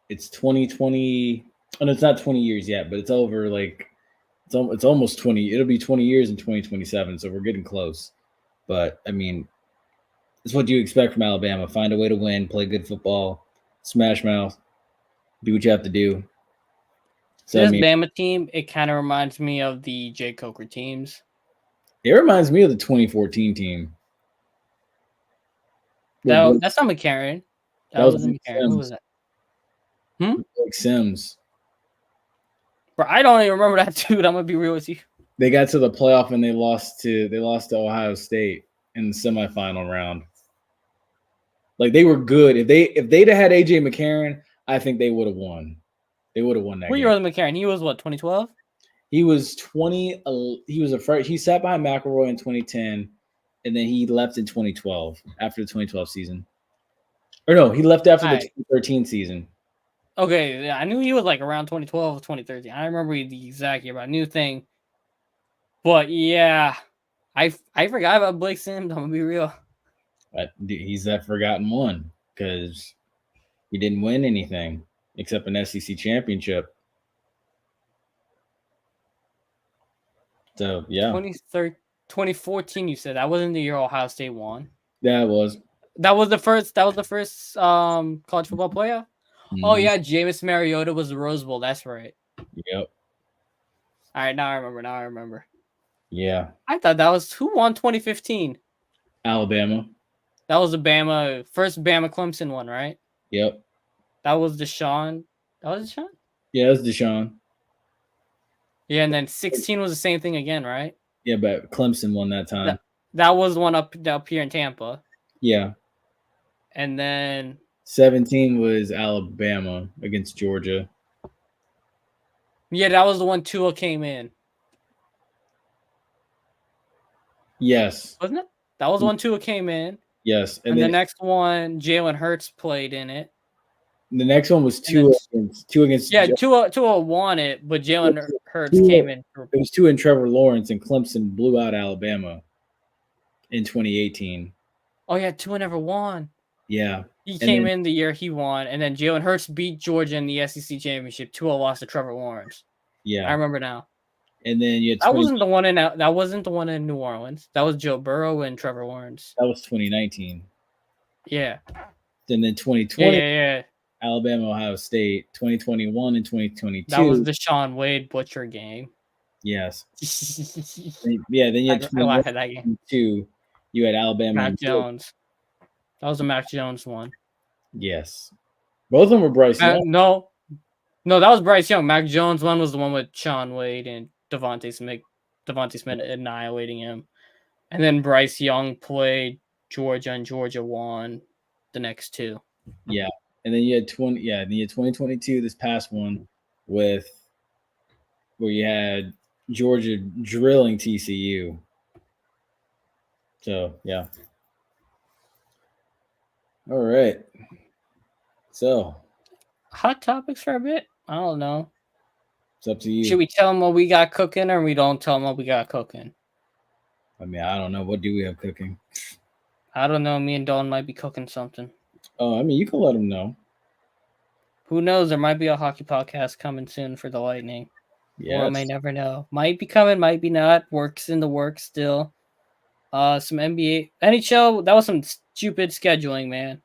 [SPEAKER 2] It's 2020. Oh, no, it's not 20 years yet, but it's over. Like it's almost 20. It'll be 20 years in 2027. So we're getting close. But I mean, it's what you expect from Alabama. Find a way to win, play good football, smash mouth, do what you have to do. So
[SPEAKER 1] This
[SPEAKER 2] I mean,
[SPEAKER 1] Bama team, it kind of reminds me of the Jay Coker teams.
[SPEAKER 2] it reminds me of the 2014 team.
[SPEAKER 1] That's not McCarron. That
[SPEAKER 2] was
[SPEAKER 1] wasn't McCarron. Who was that?
[SPEAKER 2] Blake Sims.
[SPEAKER 1] Bro, I don't even remember that dude. I'm gonna be real with you.
[SPEAKER 2] They got to the playoff and they lost to Ohio State in the semifinal round. Like they were good. If they'd have had AJ McCarron, I think they would have won. They would have won that
[SPEAKER 1] What
[SPEAKER 2] game.
[SPEAKER 1] year was McCarron? He was what, 2012?
[SPEAKER 2] He was 20. He was he sat behind McElroy in 2010, and then he left in 2012 after the 2012 season. Or no, he left after the 2013 season.
[SPEAKER 1] Okay, yeah, I knew he was like around 2012 or 2013. I remember the exact year, but I knew thing. But yeah, I forgot about Blake Sims. I'm gonna be real.
[SPEAKER 2] He's that forgotten one because he didn't win anything except an SEC championship. So yeah,
[SPEAKER 1] 2014. You said that wasn't the year Ohio State won.
[SPEAKER 2] yeah, it was.
[SPEAKER 1] That was the first. College football playoff.
[SPEAKER 2] Mm-hmm.
[SPEAKER 1] Oh yeah, Jameis Mariota was the Rose Bowl. That's right.
[SPEAKER 2] Yep.
[SPEAKER 1] All right, now I remember.
[SPEAKER 2] Yeah.
[SPEAKER 1] I thought that was who won 2015.
[SPEAKER 2] Alabama.
[SPEAKER 1] That was the first Bama Clemson one, right?
[SPEAKER 2] Yep.
[SPEAKER 1] That was Deshaun. That was Deshaun?
[SPEAKER 2] Yeah, that's Deshaun.
[SPEAKER 1] Yeah, and then 16 was the same thing again, right?
[SPEAKER 2] Yeah, but Clemson won that time.
[SPEAKER 1] That was the one up here in Tampa.
[SPEAKER 2] Yeah.
[SPEAKER 1] And then
[SPEAKER 2] 17 was Alabama against Georgia.
[SPEAKER 1] Yeah, that was the one Tua came in.
[SPEAKER 2] Yes.
[SPEAKER 1] Wasn't it? That was one Tua came in.
[SPEAKER 2] Yes.
[SPEAKER 1] And the next one, Jalen Hurts played in it.
[SPEAKER 2] The next one was Tua against.
[SPEAKER 1] Yeah, Tua won it, but Jalen Hurts came in.
[SPEAKER 2] It was Tua and Trevor Lawrence, and Clemson blew out Alabama in 2018.
[SPEAKER 1] Oh yeah, Tua never won.
[SPEAKER 2] Yeah,
[SPEAKER 1] he came in the year he won, and then Jalen Hurts beat Georgia in the SEC championship. Tua lost to Trevor Lawrence.
[SPEAKER 2] Yeah,
[SPEAKER 1] I remember now.
[SPEAKER 2] And then you had
[SPEAKER 1] that wasn't the one in New Orleans. That was Joe Burrow and Trevor Lawrence.
[SPEAKER 2] That was 2019.
[SPEAKER 1] Yeah.
[SPEAKER 2] And then 2020.
[SPEAKER 1] Yeah.
[SPEAKER 2] Alabama, Ohio State, 2021 and 2022.
[SPEAKER 1] That was the Sean Wade butcher game.
[SPEAKER 2] Yes. Yeah, then you had
[SPEAKER 1] I laughed at that game.
[SPEAKER 2] You had Alabama.
[SPEAKER 1] Mac Jones. That was the Mac Jones one.
[SPEAKER 2] Yes. Both of them were Bryce Young.
[SPEAKER 1] No, that was Bryce Young. Mac Jones one was the one with Sean Wade and Devontae Smith annihilating him. And then Bryce Young played Georgia, and Georgia won the next two.
[SPEAKER 2] Yeah. And then you had 2022, this past one, where you had Georgia drilling TCU. So yeah. All right. So
[SPEAKER 1] hot topics for a bit. I don't know.
[SPEAKER 2] It's up to you.
[SPEAKER 1] Should we tell them what we got cooking, or we don't tell them what we got cooking?
[SPEAKER 2] I mean, I don't know. What do we have cooking?
[SPEAKER 1] I don't know. Me and Dawn might be cooking something.
[SPEAKER 2] Oh, I mean, you can let them know.
[SPEAKER 1] Who knows? There might be a hockey podcast coming soon for the Lightning.
[SPEAKER 2] Yeah,
[SPEAKER 1] or I may never know. Might be coming, might be not. Works in the works still. Some NBA, NHL. That was some stupid scheduling, man.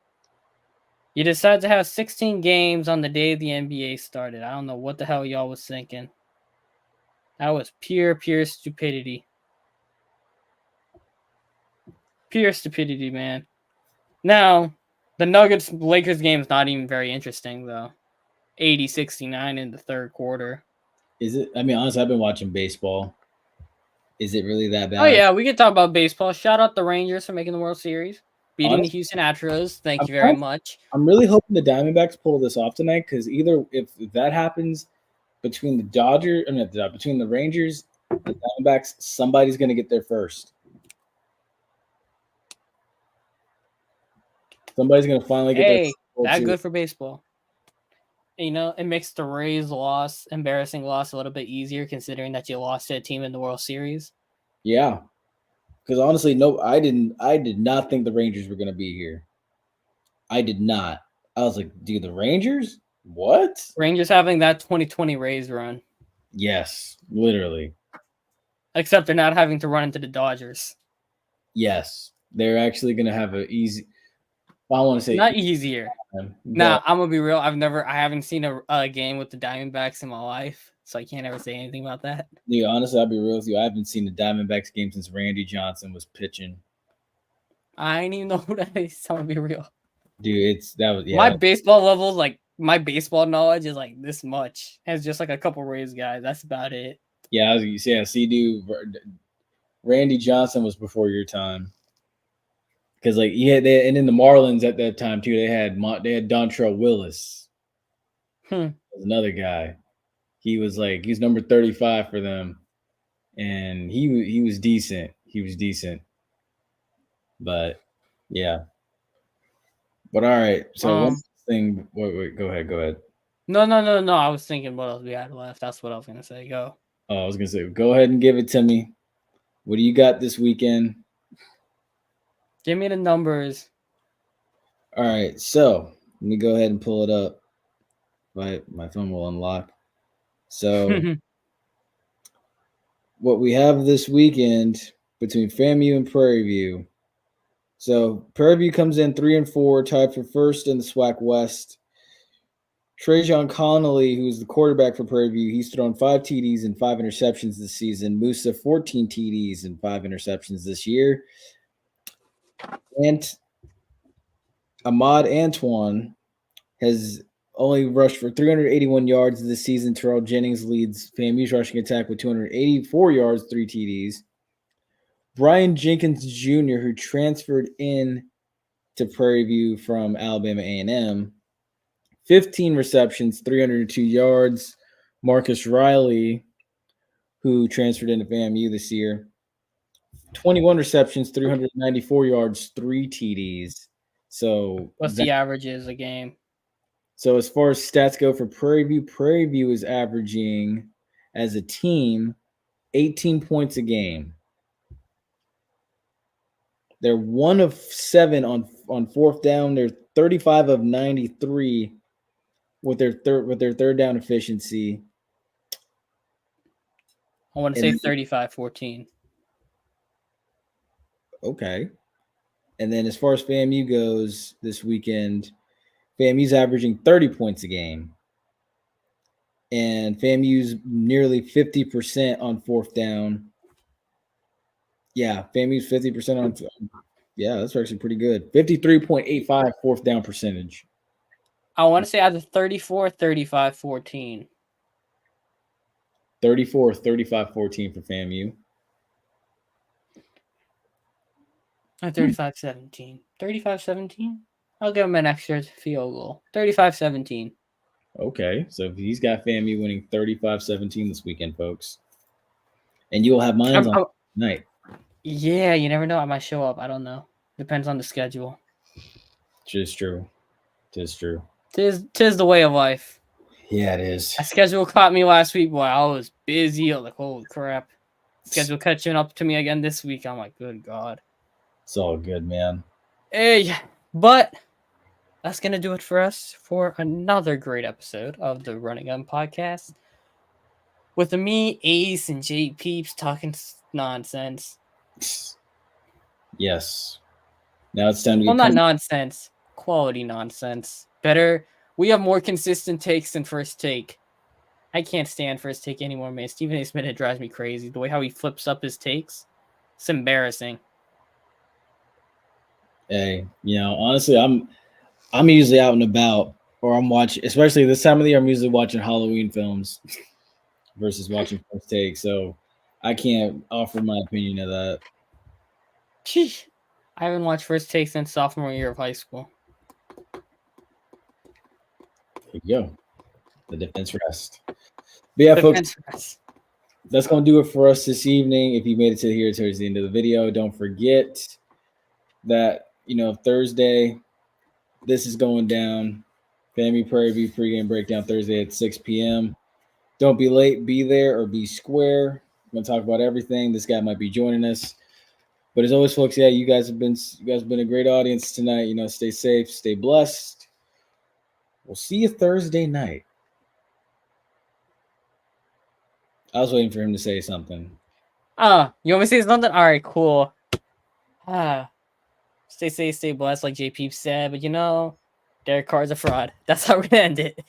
[SPEAKER 1] You decided to have 16 games on the day the NBA started. I don't know what the hell y'all was thinking. That was pure stupidity. Pure stupidity, man. Now, the Nuggets-Lakers game is not even very interesting, though. 80-69 in the third quarter.
[SPEAKER 2] Is it? I mean, honestly, I've been watching baseball. Is it really that bad?
[SPEAKER 1] Oh, yeah, we can talk about baseball. Shout out the Rangers for making the World Series. beating the
[SPEAKER 2] Honestly,
[SPEAKER 1] Houston Astros. Thank
[SPEAKER 2] I'm
[SPEAKER 1] you very
[SPEAKER 2] honest-
[SPEAKER 1] much.
[SPEAKER 2] I'm really hoping the Diamondbacks pull this off tonight because either if that happens between the Dodgers, between the Rangers and the Diamondbacks, somebody's going to get there first. Somebody's going to finally get there.
[SPEAKER 1] Hey, that good for baseball. You know, it makes the Rays' embarrassing loss, a little bit easier considering that you lost to a team in the World Series.
[SPEAKER 2] Yeah, because honestly, no, I did not think the Rangers were going to be here. I did not. I was like, dude, the Rangers? What?
[SPEAKER 1] Rangers having that 2020 Rays run.
[SPEAKER 2] Yes, literally.
[SPEAKER 1] Except they're not having to run into the Dodgers.
[SPEAKER 2] Yes, they're actually going to have an easy. Well, I want to say
[SPEAKER 1] not easier.
[SPEAKER 2] Time,
[SPEAKER 1] Nah, I'm gonna be real. I haven't seen a game with the Diamondbacks in my life, so I can't ever say anything about that.
[SPEAKER 2] Dude, honestly, I'll be real with you. I haven't seen the Diamondbacks game since Randy Johnson was pitching.
[SPEAKER 1] I ain't even know who that is. I'm gonna be real.
[SPEAKER 2] Dude, yeah.
[SPEAKER 1] My baseball levels, like my baseball knowledge, is like this much. It's just like a couple Rays guys. That's about it.
[SPEAKER 2] Yeah, see, dude, Randy Johnson was before your time. Because and in the Marlins at that time too, they had Dontrell Willis. Another guy. He's number 35 for them, and he was decent. He was decent, but yeah. But all right, so one thing. Wait, go ahead.
[SPEAKER 1] No. I was thinking what else we had left. That's what I was gonna say. Go.
[SPEAKER 2] Oh, I was gonna say, go ahead and give it to me. What do you got this weekend?
[SPEAKER 1] Give me the numbers.
[SPEAKER 2] All right, so let me go ahead and pull it up. My phone will unlock. So what we have this weekend between FAMU and Prairie View. So Prairie View comes in 3-4, tied for first in the SWAC West. Trajan Connolly, who's the quarterback for Prairie View, he's thrown 5 TDs and 5 interceptions this season. Musa, 14 TDs and 5 interceptions this year. And Ahmad Antoine has only rushed for 381 yards this season. Terrell Jennings leads FAMU's rushing attack with 284 yards, 3 TDs. Brian Jenkins Jr., who transferred in to Prairie View from Alabama A&M, 15 receptions, 302 yards. Marcus Riley, who transferred into FAMU this year, 21 receptions, 394 yards, 3 TDs. So
[SPEAKER 1] what's the averages a game?
[SPEAKER 2] So as far as stats go for Prairie View is averaging as a team 18 points a game. They're 1 of 7 on fourth down. They're 35 of 93 with their third down efficiency.
[SPEAKER 1] I want to say 35-14.
[SPEAKER 2] Okay. And then as far as FAMU goes this weekend, FAMU's averaging 30 points a game. And FAMU's nearly 50% on fourth down. Yeah, FAMU's 50% on. Yeah, that's actually pretty good. 53.85 fourth down percentage.
[SPEAKER 1] I want to say either 34 35-14.
[SPEAKER 2] 34 35-14 for FAMU.
[SPEAKER 1] 35-17. 35-17? I'll give him an extra field goal. 35-17.
[SPEAKER 2] Okay, so he's got FAMU winning 35-17 this weekend, folks. And you will have mine on tonight.
[SPEAKER 1] Yeah, you never know. I might show up. I don't know. Depends on the schedule.
[SPEAKER 2] Tis true.
[SPEAKER 1] Tis the way of life.
[SPEAKER 2] Yeah, it is.
[SPEAKER 1] My schedule caught me last week. Boy, I was busy. I was like, holy crap. Schedule catching up to me again this week. I'm like, good God.
[SPEAKER 2] It's all good, man.
[SPEAKER 1] Hey, but that's going to do it for us for another great episode of the Running Gun Podcast. With me, Ace, and Jay Peeps talking nonsense.
[SPEAKER 2] Yes. Now it's time to
[SPEAKER 1] not nonsense. Quality nonsense. Better. We have more consistent takes than First Take. I can't stand First Take anymore, man. Stephen A. Smith, it drives me crazy. The way how he flips up his takes. It's embarrassing.
[SPEAKER 2] Hey, honestly, I'm usually out and about, or I'm watching, especially this time of the year, I'm usually watching Halloween films versus watching First Take. So I can't offer my opinion of that.
[SPEAKER 1] I haven't watched First Take since sophomore year of high school.
[SPEAKER 2] There you go. The defense rest. But yeah, folks, that's going to do it for us this evening. If you made it to here towards the end of the video, don't forget that, Thursday, this is going down. FAMU Prairie View pregame breakdown Thursday at 6 p.m. Don't be late, be there, or be square. We're going to talk about everything. This guy might be joining us. But as always, folks, yeah, you guys have been a great audience tonight. Stay safe, stay blessed. We'll see you Thursday night. I was waiting for him to say something.
[SPEAKER 1] You want me to say something? All right, cool. Stay safe, stay blessed, like JP said. But Derek Carr's a fraud. That's how we're gonna end it.